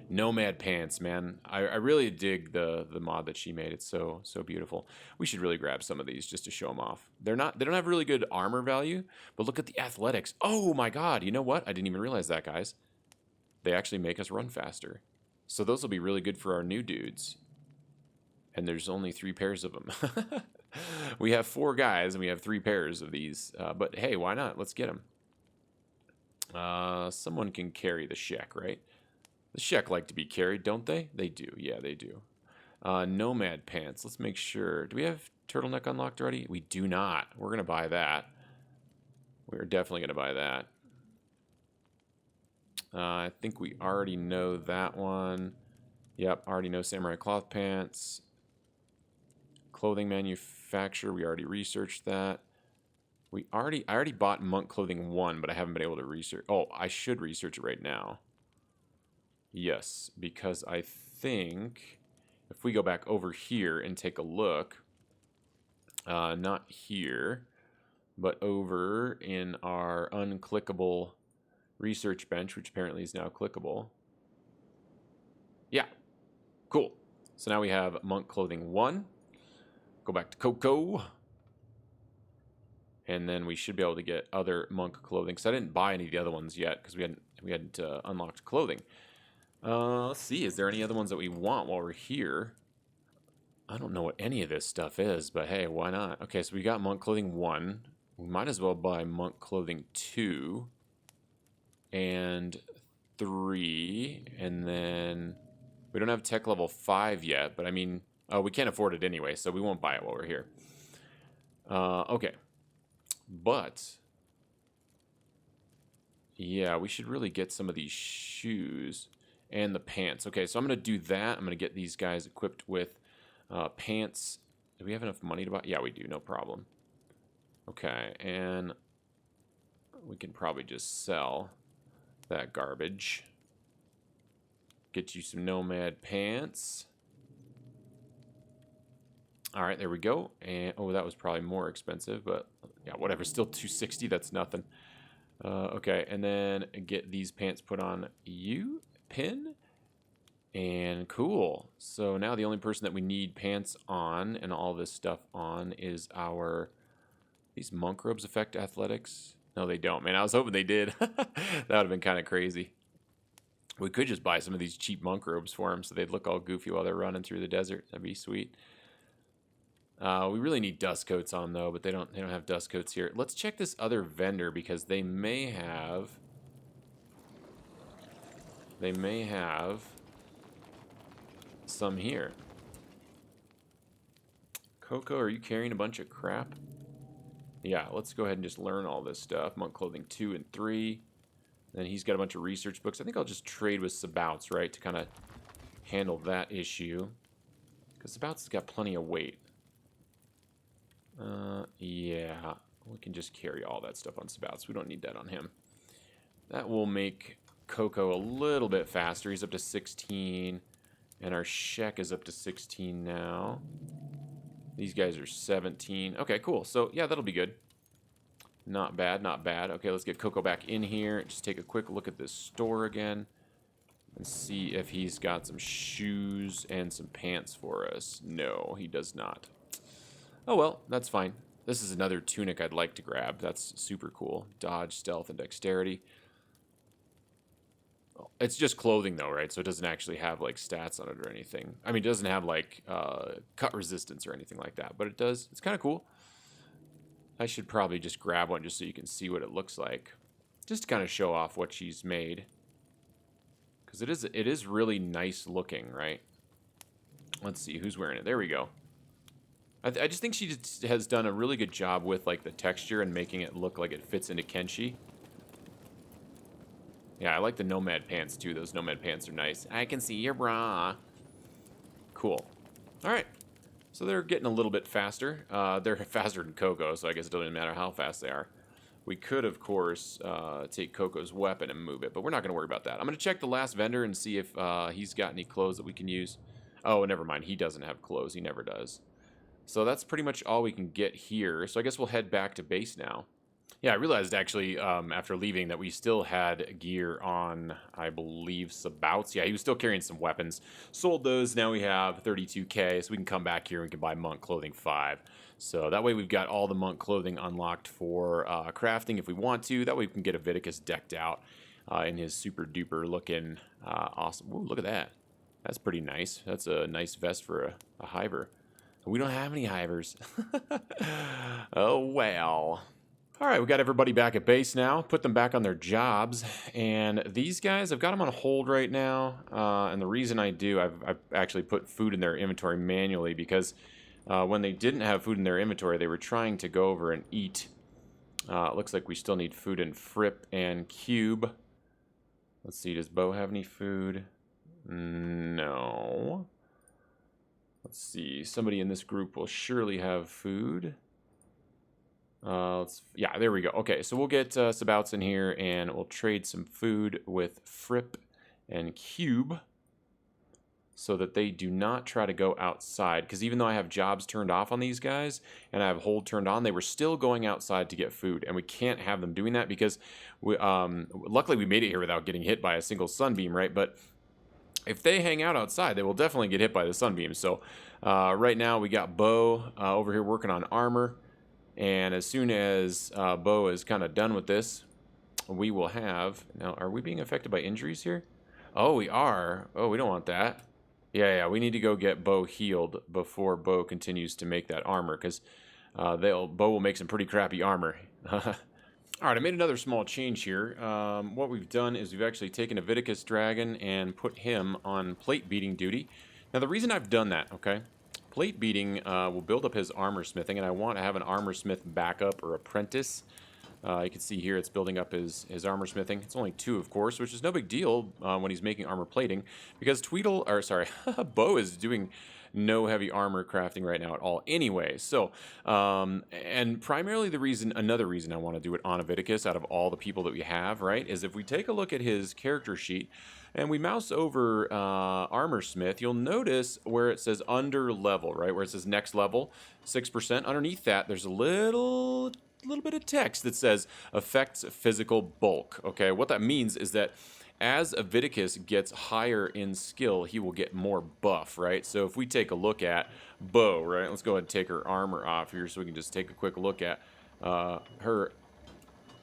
Nomad pants, man. I really dig the mod that she made. It's so beautiful. We should really grab some of these just to show them off. They don't have really good armor value, but look at the athletics. Oh my god, you know what? I didn't even realize that, guys. They actually make us run faster. So those will be really good for our new dudes. And there's only 3 pairs of them. We have 4 guys and we have 3 pairs of these. But hey, why not? Let's get them. Someone can carry the Shek, right? The Shek like to be carried, don't they? They do. Yeah, they do. Nomad pants. Let's make sure. Do we have turtleneck unlocked already? We do not. We're going to buy that. We're definitely going to buy that. I think we already know that one. Yep, already know samurai cloth pants. Clothing manufacturer, we already researched that. I already bought monk clothing 1, but I haven't been able to research. Oh, I should research it right now. Yes, because I think if we go back over here and take a look, not here, but over in our unclickable research bench, which apparently is now clickable. Yeah, cool. So now we have monk clothing 1. Go back to Coco. And then we should be able to get other monk clothing. Because I didn't buy any of the other ones yet because we hadn't unlocked clothing. Let's see. Is there any other ones that we want while we're here? I don't know what any of this stuff is, but hey, why not? Okay, so we got monk clothing 1. We might as well buy monk clothing 2 and 3, and then we don't have tech level 5 yet, but I mean, we can't afford it anyway, so we won't buy it while we're here. Okay, but yeah, we should really get some of these shoes and the pants. Okay, so I'm going to do that. I'm going to get these guys equipped with pants. Do we have enough money to buy? Yeah, we do. No problem. Okay, and we can probably just sell that garbage. Get you some nomad pants. All right, there we go. And oh, that was probably more expensive, but yeah, whatever. Still 260. That's nothing. Okay, and then get these pants put on you, pin, and cool. So now the only person that we need pants on and all this stuff on is our. These monk robes affect athletics? No, they don't. Man, I was hoping they did. That would have been kind of crazy. We could just buy some of these cheap monk robes for them so they'd look all goofy while they're running through the desert. That'd be sweet. We really need dust coats on though, but they don't have dust coats here. Let's check this other vendor because they may have some here. Coco, are you carrying a bunch of crap? Yeah, let's go ahead and just learn all this stuff. Monk clothing 2 and 3. Then he's got a bunch of research books. I think I'll just trade with Sabouts, right, to kind of handle that issue. Because Sabouts has got plenty of weight. Yeah, we can just carry all that stuff on Sabouts. We don't need that on him. That will make Coco a little bit faster. He's up to 16, and our Shek is up to 16 now. These guys are 17. Okay, cool. So, yeah, that'll be good. Not bad, not bad. Okay, let's get Coco back in here. Just take a quick look at this store again and see if he's got some shoes and some pants for us. No, he does not. Oh, well, that's fine. This is another tunic I'd like to grab. That's super cool. Dodge, stealth, and dexterity. It's just clothing, though, right? So it doesn't actually have, like, stats on it or anything. I mean, it doesn't have, like, cut resistance or anything like that. But it does. It's kind of cool. I should probably just grab one just so you can see what it looks like. Just to kind of show off what she's made. Because it is really nice looking, right? Let's see, who's wearing it? There we go. I just think she just has done a really good job with, like, the texture and making it look like it fits into Kenshi. Yeah, I like the nomad pants, too. Those nomad pants are nice. I can see your bra. Cool. All right. So they're getting a little bit faster. They're faster than Coco, so I guess it doesn't matter how fast they are. We could, of course, take Coco's weapon and move it, but we're not going to worry about that. I'm going to check the last vendor and see if he's got any clothes that we can use. Oh, never mind. He doesn't have clothes. He never does. So that's pretty much all we can get here. So I guess we'll head back to base now. Yeah, I realized actually after leaving that we still had gear on, I believe, Sabouts. Yeah, he was still carrying some weapons. Sold those. Now we have 32K, so we can come back here and we can buy monk clothing 5. So that way we've got all the monk clothing unlocked for crafting if we want to. That way we can get Aviticus decked out in his super duper looking awesome. Ooh, look at that. That's pretty nice. That's a nice vest for a hiver. We don't have any hivers. Oh, well. All right, we got everybody back at base now. Put them back on their jobs. And these guys, I've got them on hold right now. And the reason I do, I've actually put food in their inventory manually because when they didn't have food in their inventory, they were trying to go over and eat. It looks like we still need food in Fripp and Cube. Let's see, does Bo have any food? No. Let's see, somebody in this group will surely have food. Yeah, there we go. Okay, so we'll get Sabouts in here and we'll trade some food with Fripp and Cube so that they do not try to go outside. Because even though I have jobs turned off on these guys and I have hold turned on, they were still going outside to get food. And we can't have them doing that because we, luckily we made it here without getting hit by a single sunbeam, right? But if they hang out outside, they will definitely get hit by the sunbeam. So right now we got Bo over here working on armor. And as soon as Bo is kind of done with this, we will have... Now, are we being affected by injuries here? Oh, we are. Oh, we don't want that. Yeah, we need to go get Bo healed before Bo continues to make that armor, because Bo will make some pretty crappy armor. All right, I made another small change here. What we've done is we've actually taken a Aviticus Dragon and put him on plate beating duty. Now, the reason I've done that, okay... Plate beating will build up his armor smithing, and I want to have an armor smith backup or apprentice. You can see here it's building up his armor smithing. It's only 2, of course, which is no big deal when he's making armor plating, because Bo is doing no heavy armor crafting right now at all anyway. So, and primarily another reason I want to do it on Aviticus out of all the people that we have, right, is if we take a look at his character sheet, and we mouse over Armor Smith, you'll notice where it says under level, right? Where it says next level, 6%. Underneath that, there's a little bit of text that says affects physical bulk. Okay, what that means is that as Aviticus gets higher in skill, he will get more buff, right? So if we take a look at Bo, right? Let's go ahead and take her armor off here so we can just take a quick look at her.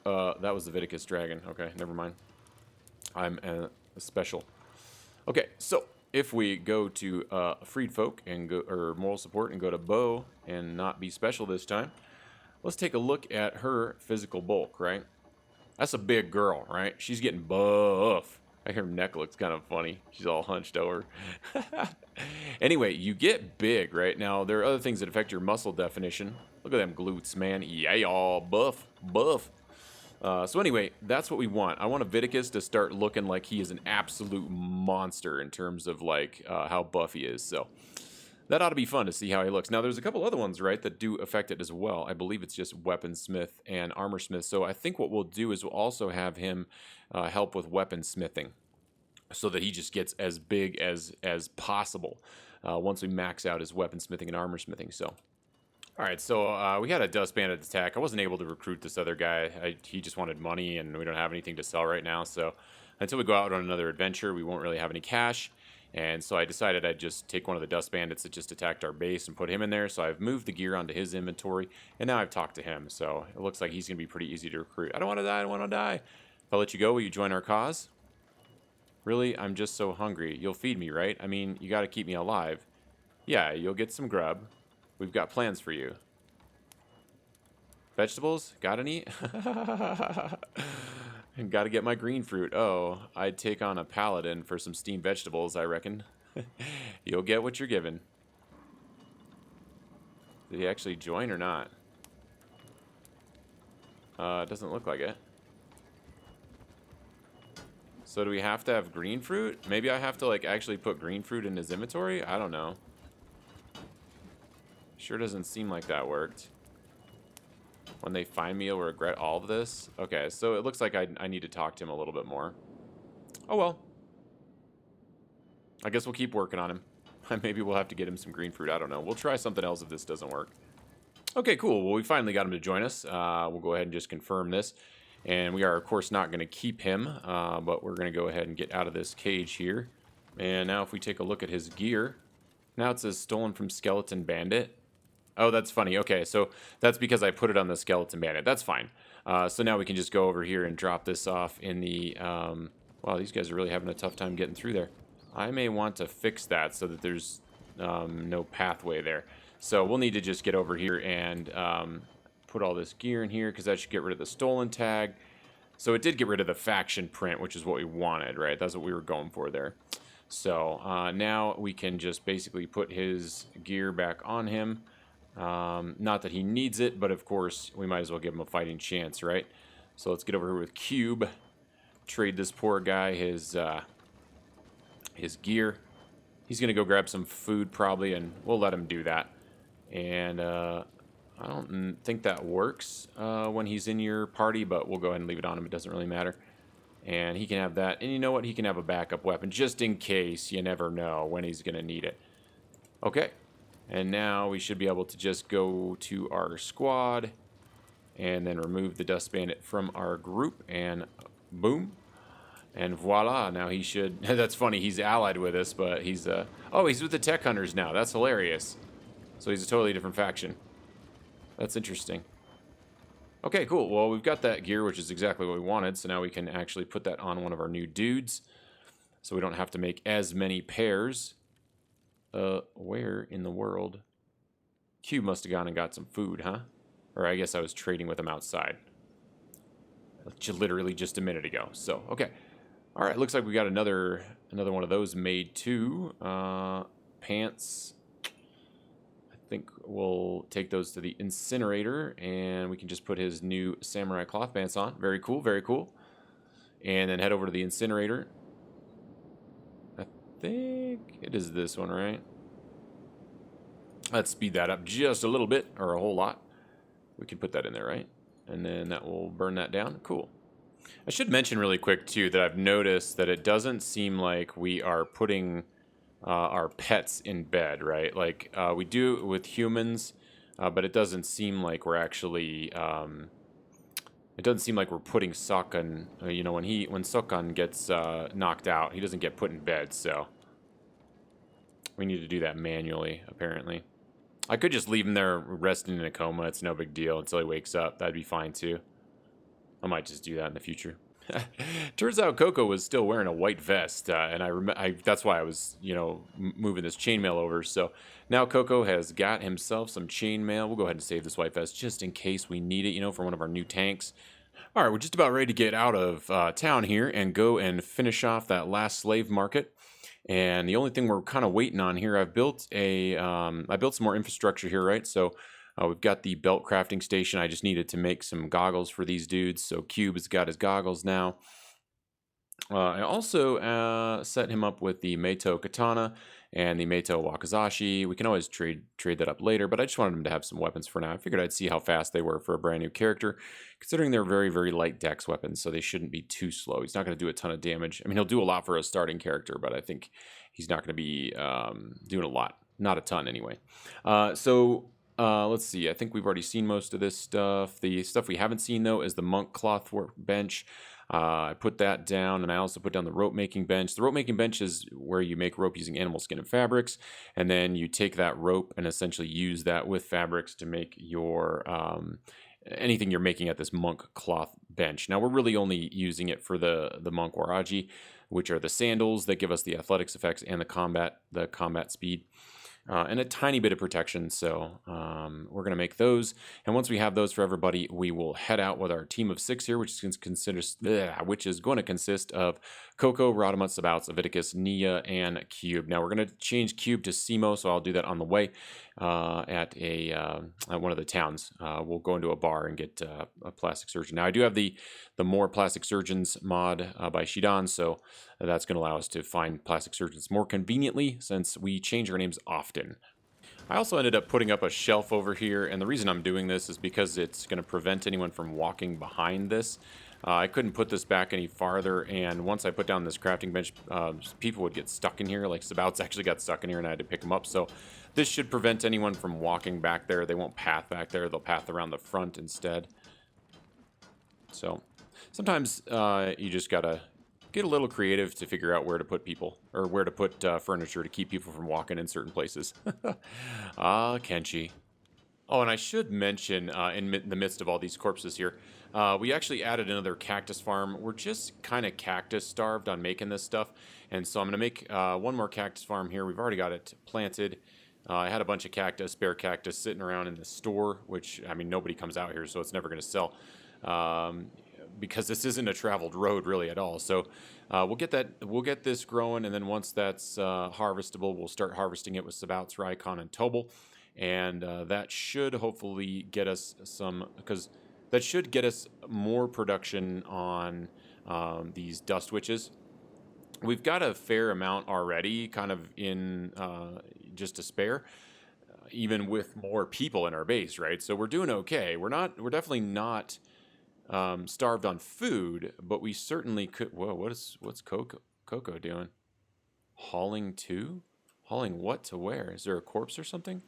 That was the Aviticus dragon. Okay, never mind. I'm special. Okay, so if we go to Freed Folk and go, or Moral Support, and go to Bo and not be special this time, let's take a look at her physical bulk, right? That's a big girl, right? She's getting buff. Her neck looks kind of funny. She's all hunched over. Anyway, you get big, right? Now, there are other things that affect your muscle definition. Look at them glutes, man. Yeah, buff, buff. So anyway, that's what we want. I want Aviticus to start looking like he is an absolute monster in terms of like how buff he is. So that ought to be fun to see how he looks. Now, there's a couple other ones, right, that do affect it as well. I believe it's just Weaponsmith and Armorsmith. So I think what we'll do is we'll also have him help with weaponsmithing so that he just gets as big as possible once we max out his weaponsmithing and armorsmithing. So, all right, so we had a Dust Bandit attack. I wasn't able to recruit this other guy. He just wanted money, and we don't have anything to sell right now. So until we go out on another adventure, we won't really have any cash. And so I decided I'd just take one of the Dust Bandits that just attacked our base and put him in there. So I've moved the gear onto his inventory, and now I've talked to him. So it looks like he's going to be pretty easy to recruit. I don't want to die. I don't want to die. If I let you go, will you join our cause? Really? I'm just so hungry. You'll feed me, right? I mean, you got to keep me alive. Yeah, you'll get some grub. We've got plans for you. Vegetables? Got any? Got to get my green fruit. Oh, I'd take on a paladin for some steamed vegetables, I reckon. You'll get what you're given. Did he actually join or not? It doesn't look like it. So do we have to have green fruit? Maybe I have to like actually put green fruit in his inventory? I don't know. Sure doesn't seem like that worked. When they find me, you'll regret all of this. Okay, so it looks like I need to talk to him a little bit more. Oh well. I guess we'll keep working on him. Maybe we'll have to get him some green fruit. I don't know. We'll try something else if this doesn't work. Okay, cool. Well, we finally got him to join us. We'll go ahead and just confirm this. And we are, of course, not going to keep him, but we're going to go ahead and get out of this cage here. And now if we take a look at his gear, now it says stolen from Skeleton Bandit. Oh, that's funny. Okay, so that's because I put it on the Skeleton Bandit. That's fine. So now we can just go over here and drop this off in the... wow, these guys are really having a tough time getting through there. I may want to fix that so that there's no pathway there. So we'll need to just get over here and put all this gear in here because that should get rid of the stolen tag. So it did get rid of the faction print, which is what we wanted, right? That's what we were going for there. So now we can just basically put his gear back on him. Not that he needs it, but of course we might as well give him a fighting chance, right? So let's get over here with Cube. Trade this poor guy his gear. He's gonna go grab some food probably, and we'll let him do that. And I don't think that works when he's in your party, but we'll go ahead and leave it on him. It doesn't really matter. And he can have that. And you know what? He can have a backup weapon just in case. You never know when he's gonna need it. Okay. And now we should be able to just go to our squad and then remove the Dust Bandit from our group, and boom. And voila, now he should... That's funny, he's allied with us, but he's... Oh, he's with the Tech Hunters now. That's hilarious. So he's a totally different faction. That's interesting. Okay, cool. Well, we've got that gear, which is exactly what we wanted, so now we can actually put that on one of our new dudes. So we don't have to make as many pairs. Where in the world? Q must have gone and got some food, huh? Or I guess I was trading with him outside. Literally just a minute ago. So, okay. All right, looks like we got another one of those made too. Pants. I think we'll take those to the incinerator, and we can just put his new samurai cloth pants on. Very cool, very cool. And then head over to the incinerator. I think it is this one, right? Let's speed that up just a little bit, or a whole lot. We can put that in there, right? And then that will burn that down. Cool. I should mention really quick too that I've noticed that it doesn't seem like we are putting our pets in bed, right? Like we do with humans, but it doesn't seem like we're actually. It doesn't seem like we're putting Sokkan. You know, when Sokkan gets knocked out, he doesn't get put in bed. So we need to do that manually, apparently. I could just leave him there resting in a coma. It's no big deal until he wakes up. That'd be fine too. I might just do that in the future. Turns out Coco was still wearing a white vest, and that's why I was, moving this chainmail over. So now Coco has got himself some chainmail. We'll go ahead and save this white vest just in case we need it, for one of our new tanks. All right, we're just about ready to get out of town here and go and finish off that last slave market. And the only thing we're kind of waiting on here, I built some more infrastructure here, right? So we've got the belt crafting station. I just needed to make some goggles for these dudes. So Cube has got his goggles now. I also set him up with the Meito Katana and the Meito Wakizashi. We can always trade that up later, but I just wanted him to have some weapons for now. I figured I'd see how fast they were for a brand new character, considering they're very, very light dex weapons, so they shouldn't be too slow. He's not going to do a ton of damage. I mean, he'll do a lot for a starting character, but I think he's not going to be doing a lot. Not a ton, anyway. Let's see. I think we've already seen most of this stuff. The stuff we haven't seen, though, is the monk cloth bench. I put that down, and I also put down the rope making bench. The rope making bench is where you make rope using animal skin and fabrics, and then you take that rope and essentially use that with fabrics to make your anything you're making at this monk cloth bench. Now we're really only using it for the monk waraji, which are the sandals that give us the athletics effects and the combat speed. And a tiny bit of protection, so we're going to make those. And once we have those for everybody, we will head out with our team of 6 here, which is going to consist of Coco, Radamat, Sabouts, Aviticus, Nia, and Cube. Now we're going to change Cube to Simo, so I'll do that on the way at one of the towns. We'll go into a bar and get a plastic surgeon. Now I do have the more plastic surgeons mod by Shidan, so that's going to allow us to find plastic surgeons more conveniently since we change our names often. I also ended up putting up a shelf over here, and the reason I'm doing this is because it's going to prevent anyone from walking behind this. I couldn't put this back any farther, and once I put down this crafting bench, people would get stuck in here. Like Sabouts actually got stuck in here, and I had to pick them up. So this should prevent anyone from walking back there. They won't path back there. They'll path around the front instead. So sometimes you just got to get a little creative to figure out where to put people, or where to put furniture to keep people from walking in certain places. Kenshi. Oh, and I should mention, in the midst of all these corpses here, we actually added another cactus farm. We're just kind of cactus starved on making this stuff, and so I'm going to make one more cactus farm here. We've already got it planted. I had a bunch of spare cactus sitting around in the store, which, I mean, nobody comes out here, so it's never going to sell. Because this isn't a traveled road really at all. So we'll get this growing, and then once that's harvestable, we'll start harvesting it with Sabouts, Raikon, and Tobel. And that should hopefully get us more production on these dust witches. We've got a fair amount already kind of in just to spare, even with more people in our base, right? So we're doing okay. We're definitely not starved on food, but we certainly could. Whoa, what's Coco doing? Hauling to? Hauling what to where? Is there a corpse or something?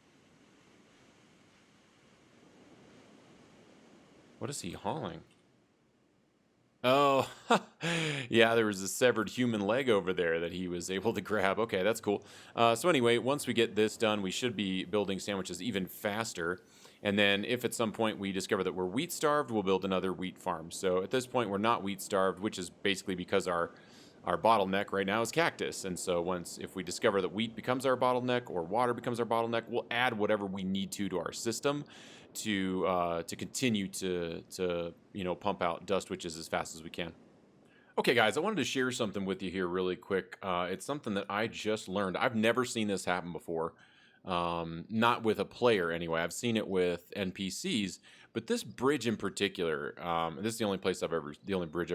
What is he hauling? Oh, yeah, there was a severed human leg over there that he was able to grab. Okay, that's cool. So anyway, once we get this done, we should be building sandwiches even faster. And then if at some point we discover that we're wheat starved, we'll build another wheat farm. So at this point, we're not wheat starved, which is basically because our bottleneck right now is cactus. And so if we discover that wheat becomes our bottleneck or water becomes our bottleneck, we'll add whatever we need to our system to continue to pump out dust witches as fast as we can. Okay, guys, I wanted to share something with you here really quick. It's something that I just learned. I've never seen this happen before. Not with a player anyway. I've seen it with NPCs, but this bridge in particular, this is the only bridge I've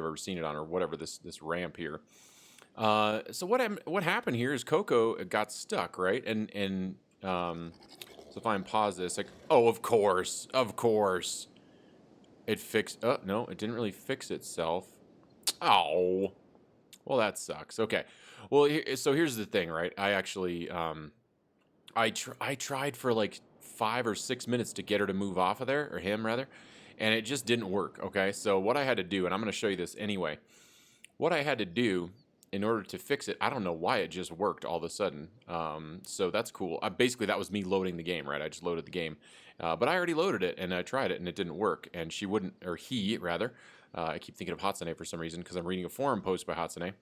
ever seen it on, or whatever, this ramp here. So what happened here is Coco got stuck, right? And so if I pause this, like, oh, of course, it fixed. Oh no, it didn't really fix itself. Oh, well, that sucks. Okay. Well, so here's the thing, right? I actually, I tried for like 5 or 6 minutes to get her to move off of there, or him rather, and it just didn't work. Okay. So what I had to do, and I'm going to show you this anyway. What I had to do in order to fix it, I don't know why it just worked all of a sudden. So that's cool. Basically, that was me loading the game, right? I just loaded the game. But I already loaded it, and I tried it, and it didn't work. And she wouldn't, or he, rather. I keep thinking of Hatsune for some reason, because I'm reading a forum post by Hatsune,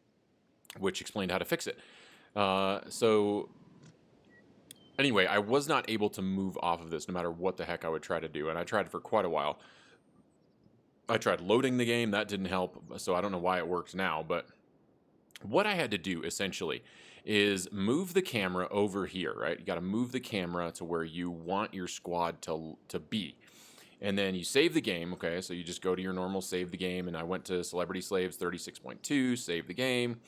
which explained how to fix it. So anyway, I was not able to move off of this, no matter what the heck I would try to do. And I tried for quite a while. I tried loading the game. That didn't help. So I don't know why it works now, but what I had to do essentially is move the camera over here, right? You got to move the camera to where you want your squad to be. And then you save the game, okay? So you just go to your normal save the game, and I went to Celebrity Slaves 36.2, save the game.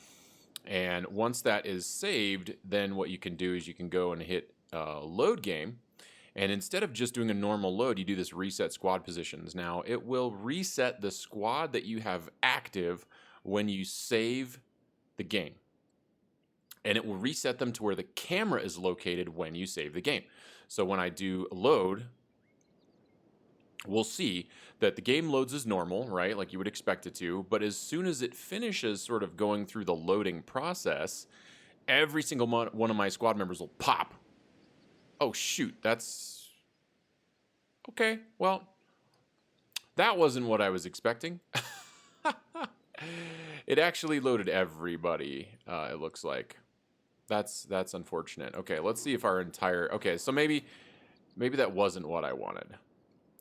And once that is saved, then what you can do is you can go and hit load game. And instead of just doing a normal load, you do this reset squad positions. Now, it will reset the squad that you have active when you save the game. And it will reset them to where the camera is located when you save the game. So when I do load, we'll see that the game loads as normal, right? Like you would expect it to. But as soon as it finishes sort of going through the loading process, every single one of my squad members will pop. Oh, shoot. That's... Okay, well, that wasn't what I was expecting. It actually loaded everybody, it looks like. That's unfortunate. Okay, let's see if our entire... Okay, so maybe that wasn't what I wanted.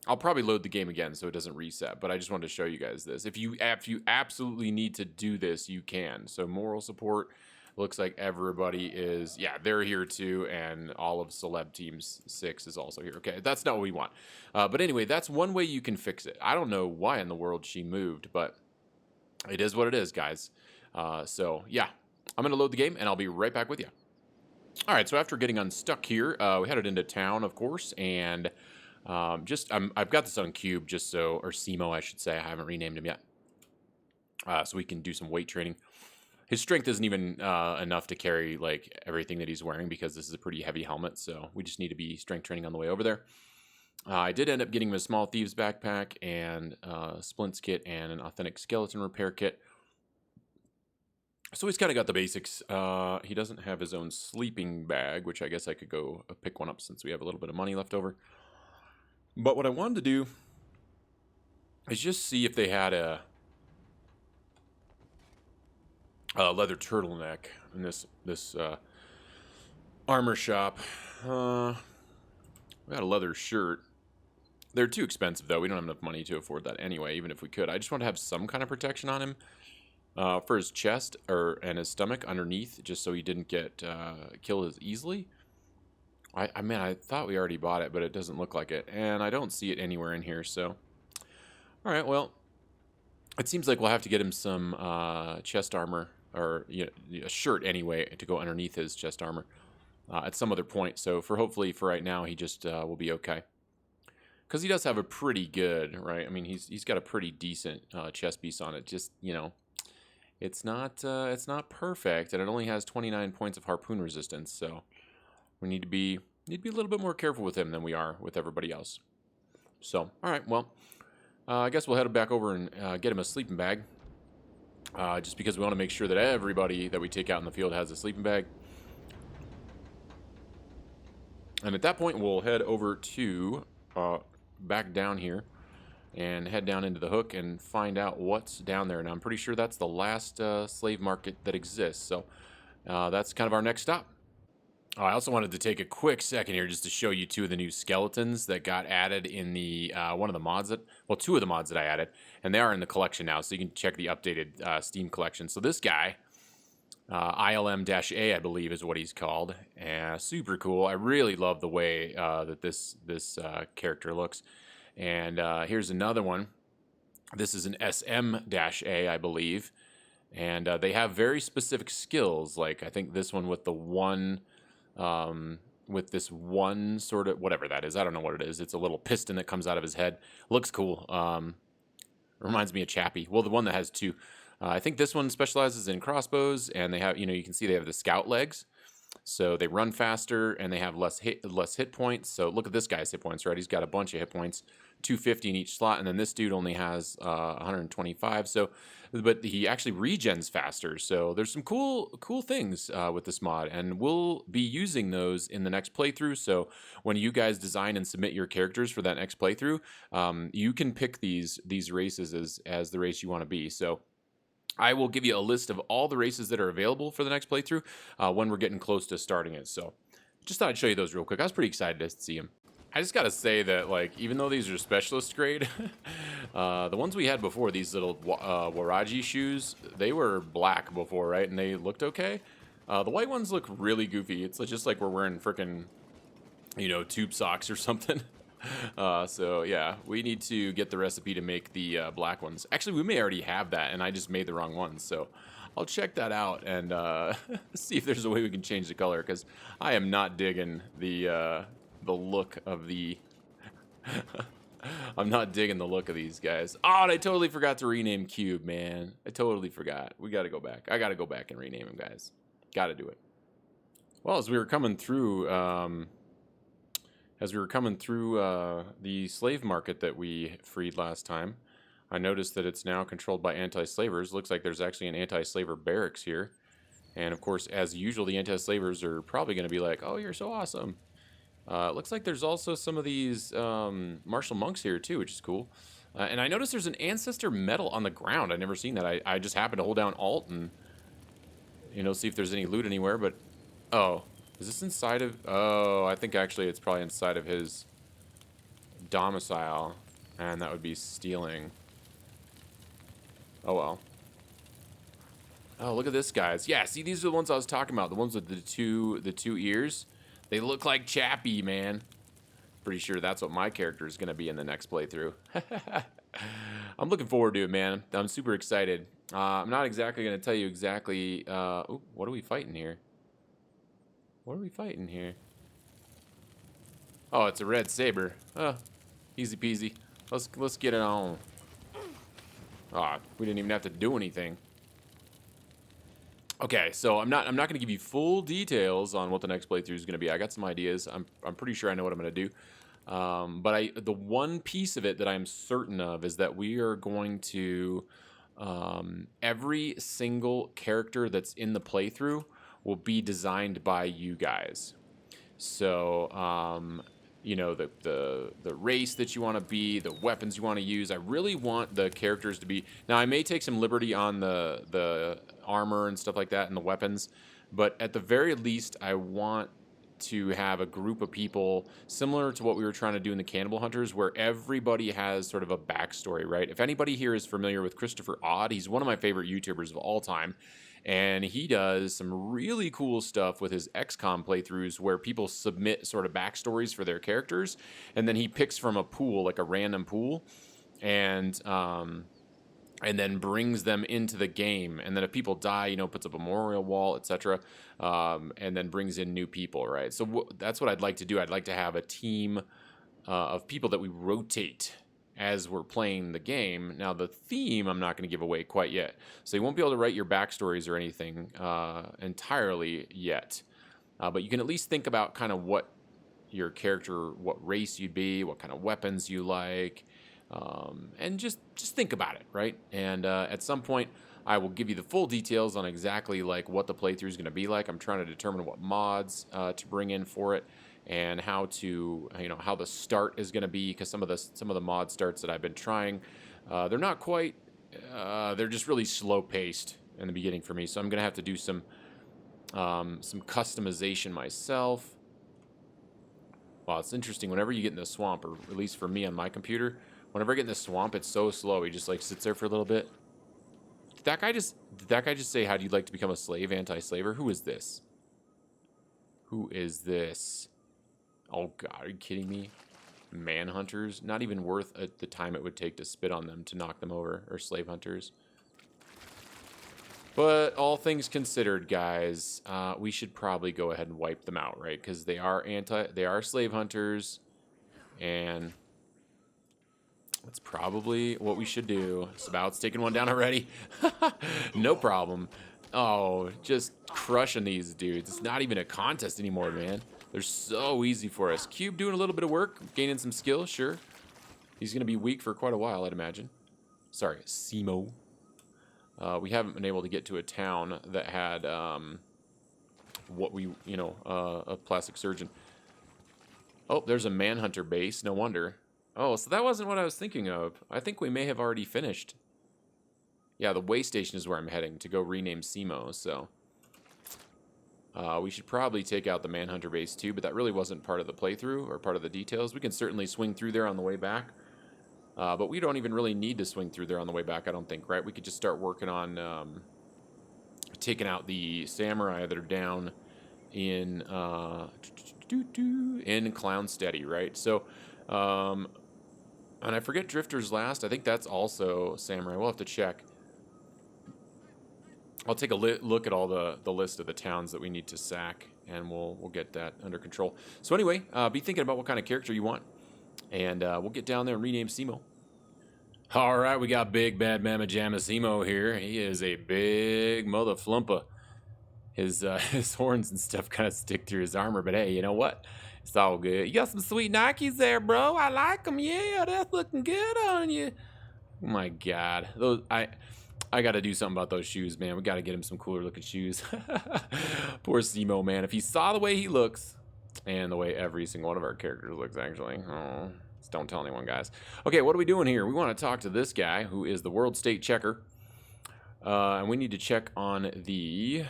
I'll probably load the game again so it doesn't reset, but I just wanted to show you guys this. If you absolutely need to do this, you can. So moral support, looks like everybody is... Yeah, they're here too, and all of Celeb Teams 6 is also here. Okay, that's not what we want. But anyway, that's one way you can fix it. I don't know why in the world she moved, but it is what it is, guys. So, yeah, I'm going to load the game, and I'll be right back with you. All right, so after getting unstuck here, we headed into town, of course, and I've got this on Cube just so, or Simo, I should say. I haven't renamed him yet. So we can do some weight training. His strength isn't even enough to carry like everything that he's wearing because this is a pretty heavy helmet, so we just need to be strength training on the way over there. I did end up getting him a small thieves backpack and splints kit and an authentic skeleton repair kit. So he's kind of got the basics. He doesn't have his own sleeping bag, which I guess I could go pick one up since we have a little bit of money left over. But what I wanted to do is just see if they had a leather turtleneck in this armor shop. We got a leather shirt. They're too expensive, though. We don't have enough money to afford that anyway, even if we could. I just want to have some kind of protection on him for his chest and his stomach underneath, just so he didn't get killed as easily. I mean, I thought we already bought it, but it doesn't look like it. And I don't see it anywhere in here, so... All right, well, it seems like we'll have to get him some chest armor, or a shirt anyway, to go underneath his chest armor at some other point. So hopefully for right now, he just will be okay. Because he does have a pretty good, right? I mean, he's got a pretty decent chest piece on it. Just, it's not perfect, and it only has 29 points of harpoon resistance. So we need to be a little bit more careful with him than we are with everybody else. So, all right, well, I guess we'll head back over and get him a sleeping bag. Just because we want to make sure that everybody that we take out in the field has a sleeping bag. And at that point, we'll head over to back down here and head down into the hook and find out what's down there. And I'm pretty sure that's the last slave market that exists. So that's kind of our next stop. I also wanted to take a quick second here just to show you two of the new skeletons that got added in the one of the mods two of the mods that I added, and they are in the collection now, so you can check the updated Steam collection. So this guy, ILM-A, I believe is what he's called. Super cool. I really love the way that this character looks. And here's another one. This is an SM-A, I believe. And they have very specific skills, like I think this one with the one... with this one sort of, whatever that is, I don't know what it is. It's a little piston that comes out of his head. Looks cool. Reminds me of Chappie. Well, the one that has two. I think this one specializes in crossbows, and they have, you can see they have the scout legs. So they run faster and they have less hit points. So look at this guy's hit points, right? He's got a bunch of hit points, 250 in each slot, and then this dude only has 125. So, but he actually regens faster. So there's some cool things with this mod, and we'll be using those in the next playthrough. So when you guys design and submit your characters for that next playthrough, you can pick these races as the race you want to be. So I will give you a list of all the races that are available for the next playthrough when we're getting close to starting it. So just thought I'd show you those real quick. I was pretty excited to see them. I just got to say that, like, even though these are specialist grade, the ones we had before, these little Waraji shoes, they were black before, right? And they looked okay. The white ones look really goofy. It's just like we're wearing frickin', tube socks or something. So yeah, we need to get the recipe to make the black ones. Actually, we may already have that, and I just made the wrong ones. So I'll check that out and see if there's a way we can change the color, because I am not digging the look of the. I'm not digging the look of these guys. Oh, and I totally forgot to rename Cube, man. I totally forgot. We got to go back. I got to go back and rename him, guys. Got to do it. Well, as we were coming through. The slave market that we freed last time, I noticed that it's now controlled by anti-slavers. Looks like there's actually an anti-slaver barracks here. And of course, as usual, the anti-slavers are probably going to be like, oh, you're so awesome. Looks like there's also some of these martial monks here too, which is cool. And I noticed there's an ancestor medal on the ground. I've never seen that. I just happened to hold down Alt and, see if there's any loot anywhere. But, oh. Is this inside of... Oh, I think actually it's probably inside of his domicile. And that would be stealing. Oh, well. Oh, look at this, guys. Yeah, see, these are the ones I was talking about. The ones with the two ears. They look like Chappie, man. Pretty sure that's what my character is going to be in the next playthrough. I'm looking forward to it, man. I'm super excited. I'm not exactly going to tell you exactly... Ooh, what are we fighting here? What are we fighting here? Oh, it's a red saber. Oh, easy peasy. Let's get it on. Ah, we didn't even have to do anything. Okay, so I'm not going to give you full details on what the next playthrough is going to be. I got some ideas. I'm pretty sure I know what I'm going to do. But the one piece of it that I'm certain of is that we are going to every single character that's in the playthrough will be designed by you guys. So, the race that you want to be, the weapons you want to use. I really want the characters to be... Now, I may take some liberty on the armor and stuff like that and the weapons, but at the very least, I want to have a group of people similar to what we were trying to do in the Cannibal Hunters, where everybody has sort of a backstory, right? If anybody here is familiar with Christopher Odd, he's one of my favorite YouTubers of all time. And he does some really cool stuff with his XCOM playthroughs where people submit sort of backstories for their characters. And then he picks from a pool, like a random pool, and then brings them into the game. And then if people die, puts up a memorial wall, etc. And then brings in new people, right? So that's what I'd like to do. I'd like to have a team of people that we rotate as we're playing the game. Now, the theme I'm not going to give away quite yet. So you won't be able to write your backstories or anything entirely yet. But you can at least think about kind of what your character, what race you'd be, what kind of weapons you like, and just think about it, right? And at some point, I will give you the full details on exactly like what the playthrough is going to be like. I'm trying to determine what mods to bring in for it, and how to, how the start is going to be, because some of the mod starts that I've been trying, they're not quite, they're just really slow paced in the beginning for me. So I'm going to have to do some customization myself. Wow, it's interesting. Whenever you get in the swamp, or at least for me on my computer, whenever I get in the swamp, it's so slow. He just like sits there for a little bit. Did that guy just say, how do you like to become a slave, anti-slaver? Who is this? Who is this? Oh, God, are you kidding me? Manhunters? Not even worth the time it would take to spit on them to knock them over, or slave hunters. But all things considered, guys, we should probably go ahead and wipe them out, right? Because they are slave hunters, and That's probably what we should do. Spout's taking one down already. No problem. Oh, just crushing these dudes. It's not even a contest anymore, man. They're so easy for us. Cube doing a little bit of work, gaining some skill, sure. He's going to be weak for quite a while, I'd imagine. Sorry, Simo. We haven't been able to get to a town that had what we, a plastic surgeon. Oh, there's a manhunter base. No wonder. Oh, so that wasn't what I was thinking of. I think we may have already finished. Yeah, the way station is where I'm heading to go rename Simo, so. We should probably take out the manhunter base too, but that really wasn't part of the playthrough or part of the details. We can certainly swing through there on the way back. But we don't even really need to swing through there on the way back, I don't think, right? We could just start working on taking out the samurai that are down in Clown Steady, right? So, and I forget Drifter's Last. I think that's also samurai. We'll have to check. I'll take a look at all the list of the towns that we need to sack, and we'll get that under control. So anyway, be thinking about what kind of character you want, and we'll get down there and rename Simo. All right, we got Big Bad Mama Jamma Simo here. He is a big mother flumpa. His horns and stuff kind of stick through his armor, but hey, you know what? It's all good. You got some sweet Nikes there, bro. I like them. Yeah, that's looking good on you. Oh my God, those I got to do something about those shoes, man. We got to get him some cooler looking shoes. Poor Simo, man. If he saw the way he looks, and the way every single one of our characters looks, actually. Oh, just don't tell anyone, guys. Okay, what are we doing here? We want to talk to this guy who is the world state checker. And we need to check on the...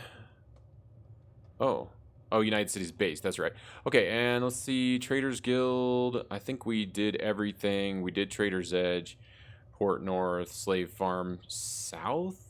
Oh, United Cities base. That's right. Okay, and let's see. Traders Guild. I think we did everything. We did Trader's Edge. Port North, Slave Farm South.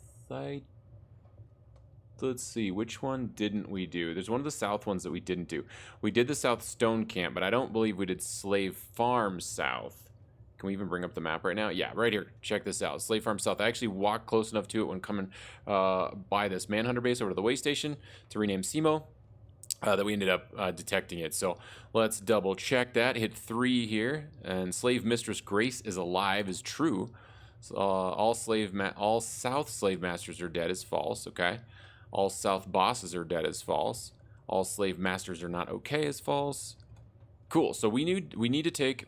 Let's see, which one didn't we do? There's one of the south ones that we didn't do. We did the South Stone Camp, but I don't believe we did Slave Farm South. Can we even bring up the map right now? Yeah, right here. Check this out. Slave Farm South. I actually walked close enough to it when coming by this Manhunter base over to the way station to rename Simo. That we ended up detecting it. So let's double check that. Hit 3 here, and Slave Mistress Grace is alive is true. So, all South slave masters are dead is false. Okay, all South bosses are dead is false. All slave masters are not okay is false. Cool. So we do need to take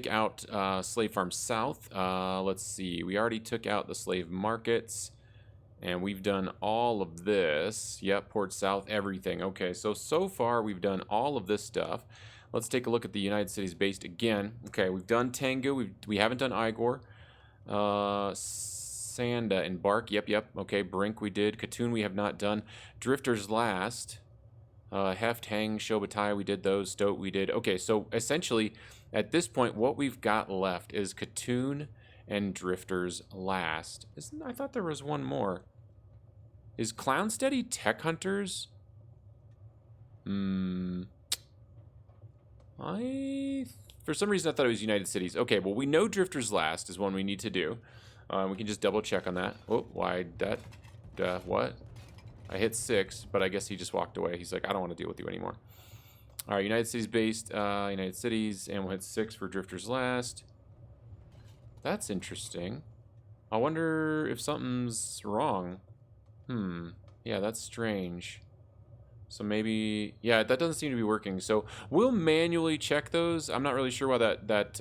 out Slave Farm South. Let's see. We already took out the slave markets. And we've done all of this. Yep, Port South, everything. Okay, so far we've done all of this stuff. Let's take a look at the United Cities based again. Okay, we've done Tengu. We haven't done Igor. Sanda and Bark. Yep. Okay, Brink we did. Katoon we have not done. Drifter's Last. Heft, Hang, Shobatai, we did those. Stoat we did. Okay, so essentially at this point what we've got left is Katoon and Drifter's Last. I thought there was one more. Is Clown Steady Tech Hunters? For some reason I thought it was United Cities. Okay, well we know Drifter's Last is one we need to do. We can just double check on that. Oh, why that? What? I hit 6, but I guess he just walked away. He's like, I don't want to deal with you anymore. All right, United Cities based, United Cities, and we'll hit 6 for Drifter's Last. That's interesting. I wonder if something's wrong. Yeah, that's strange. So maybe... Yeah, that doesn't seem to be working. So we'll manually check those. I'm not really sure why that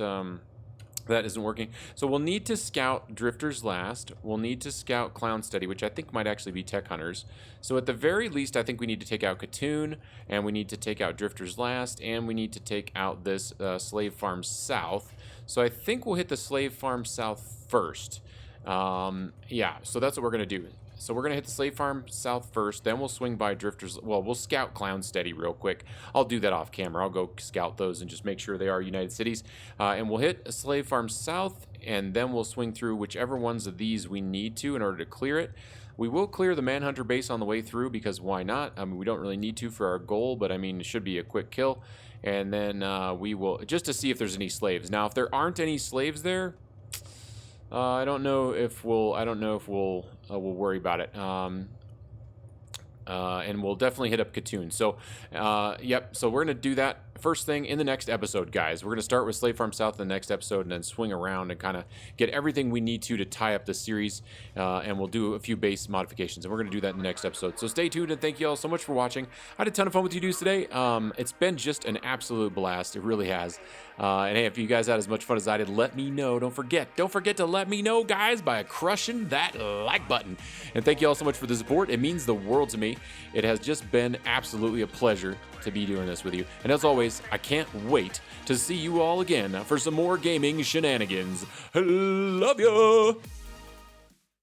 isn't working. So we'll need to scout Drifter's Last. We'll need to scout Clown Steady, which I think might actually be Tech Hunters. So at the very least, I think we need to take out Katoon, and we need to take out Drifter's Last, and we need to take out this Slave Farm South. So I think we'll hit the Slave Farm South first. Yeah, so that's what we're going to do. So we're going to hit the Slave Farm South first, then we'll swing by Drifters. Well, we'll scout Clown Steady real quick. I'll do that off camera. I'll go scout those and just make sure they are United Cities. And we'll hit a Slave Farm South, and then we'll swing through whichever ones of these we need to in order to clear it. We will clear the Manhunter base on the way through because why not? I mean, we don't really need to for our goal, but I mean, it should be a quick kill. And then we will, just to see if there's any slaves. Now, if there aren't any slaves there, I don't know if we'll worry about it. And we'll definitely hit up Katoon. So, yep. So we're gonna do that. first thing in the next episode, guys. We're going to start with Slave Farm South in the next episode and then swing around and kind of get everything we need to tie up the series, and we'll do a few base modifications, and we're going to do that in the next episode. So stay tuned, and thank you all so much for watching. I had a ton of fun with you dudes today. It's been just an absolute blast. It really has. And hey, if you guys had as much fun as I did, let me know. Don't forget to let me know, guys, by crushing that like button. And thank you all so much for the support. It means the world to me. It has just been absolutely a pleasure to be doing this with you. And as always, I can't wait to see you all again for some more gaming shenanigans. Love ya!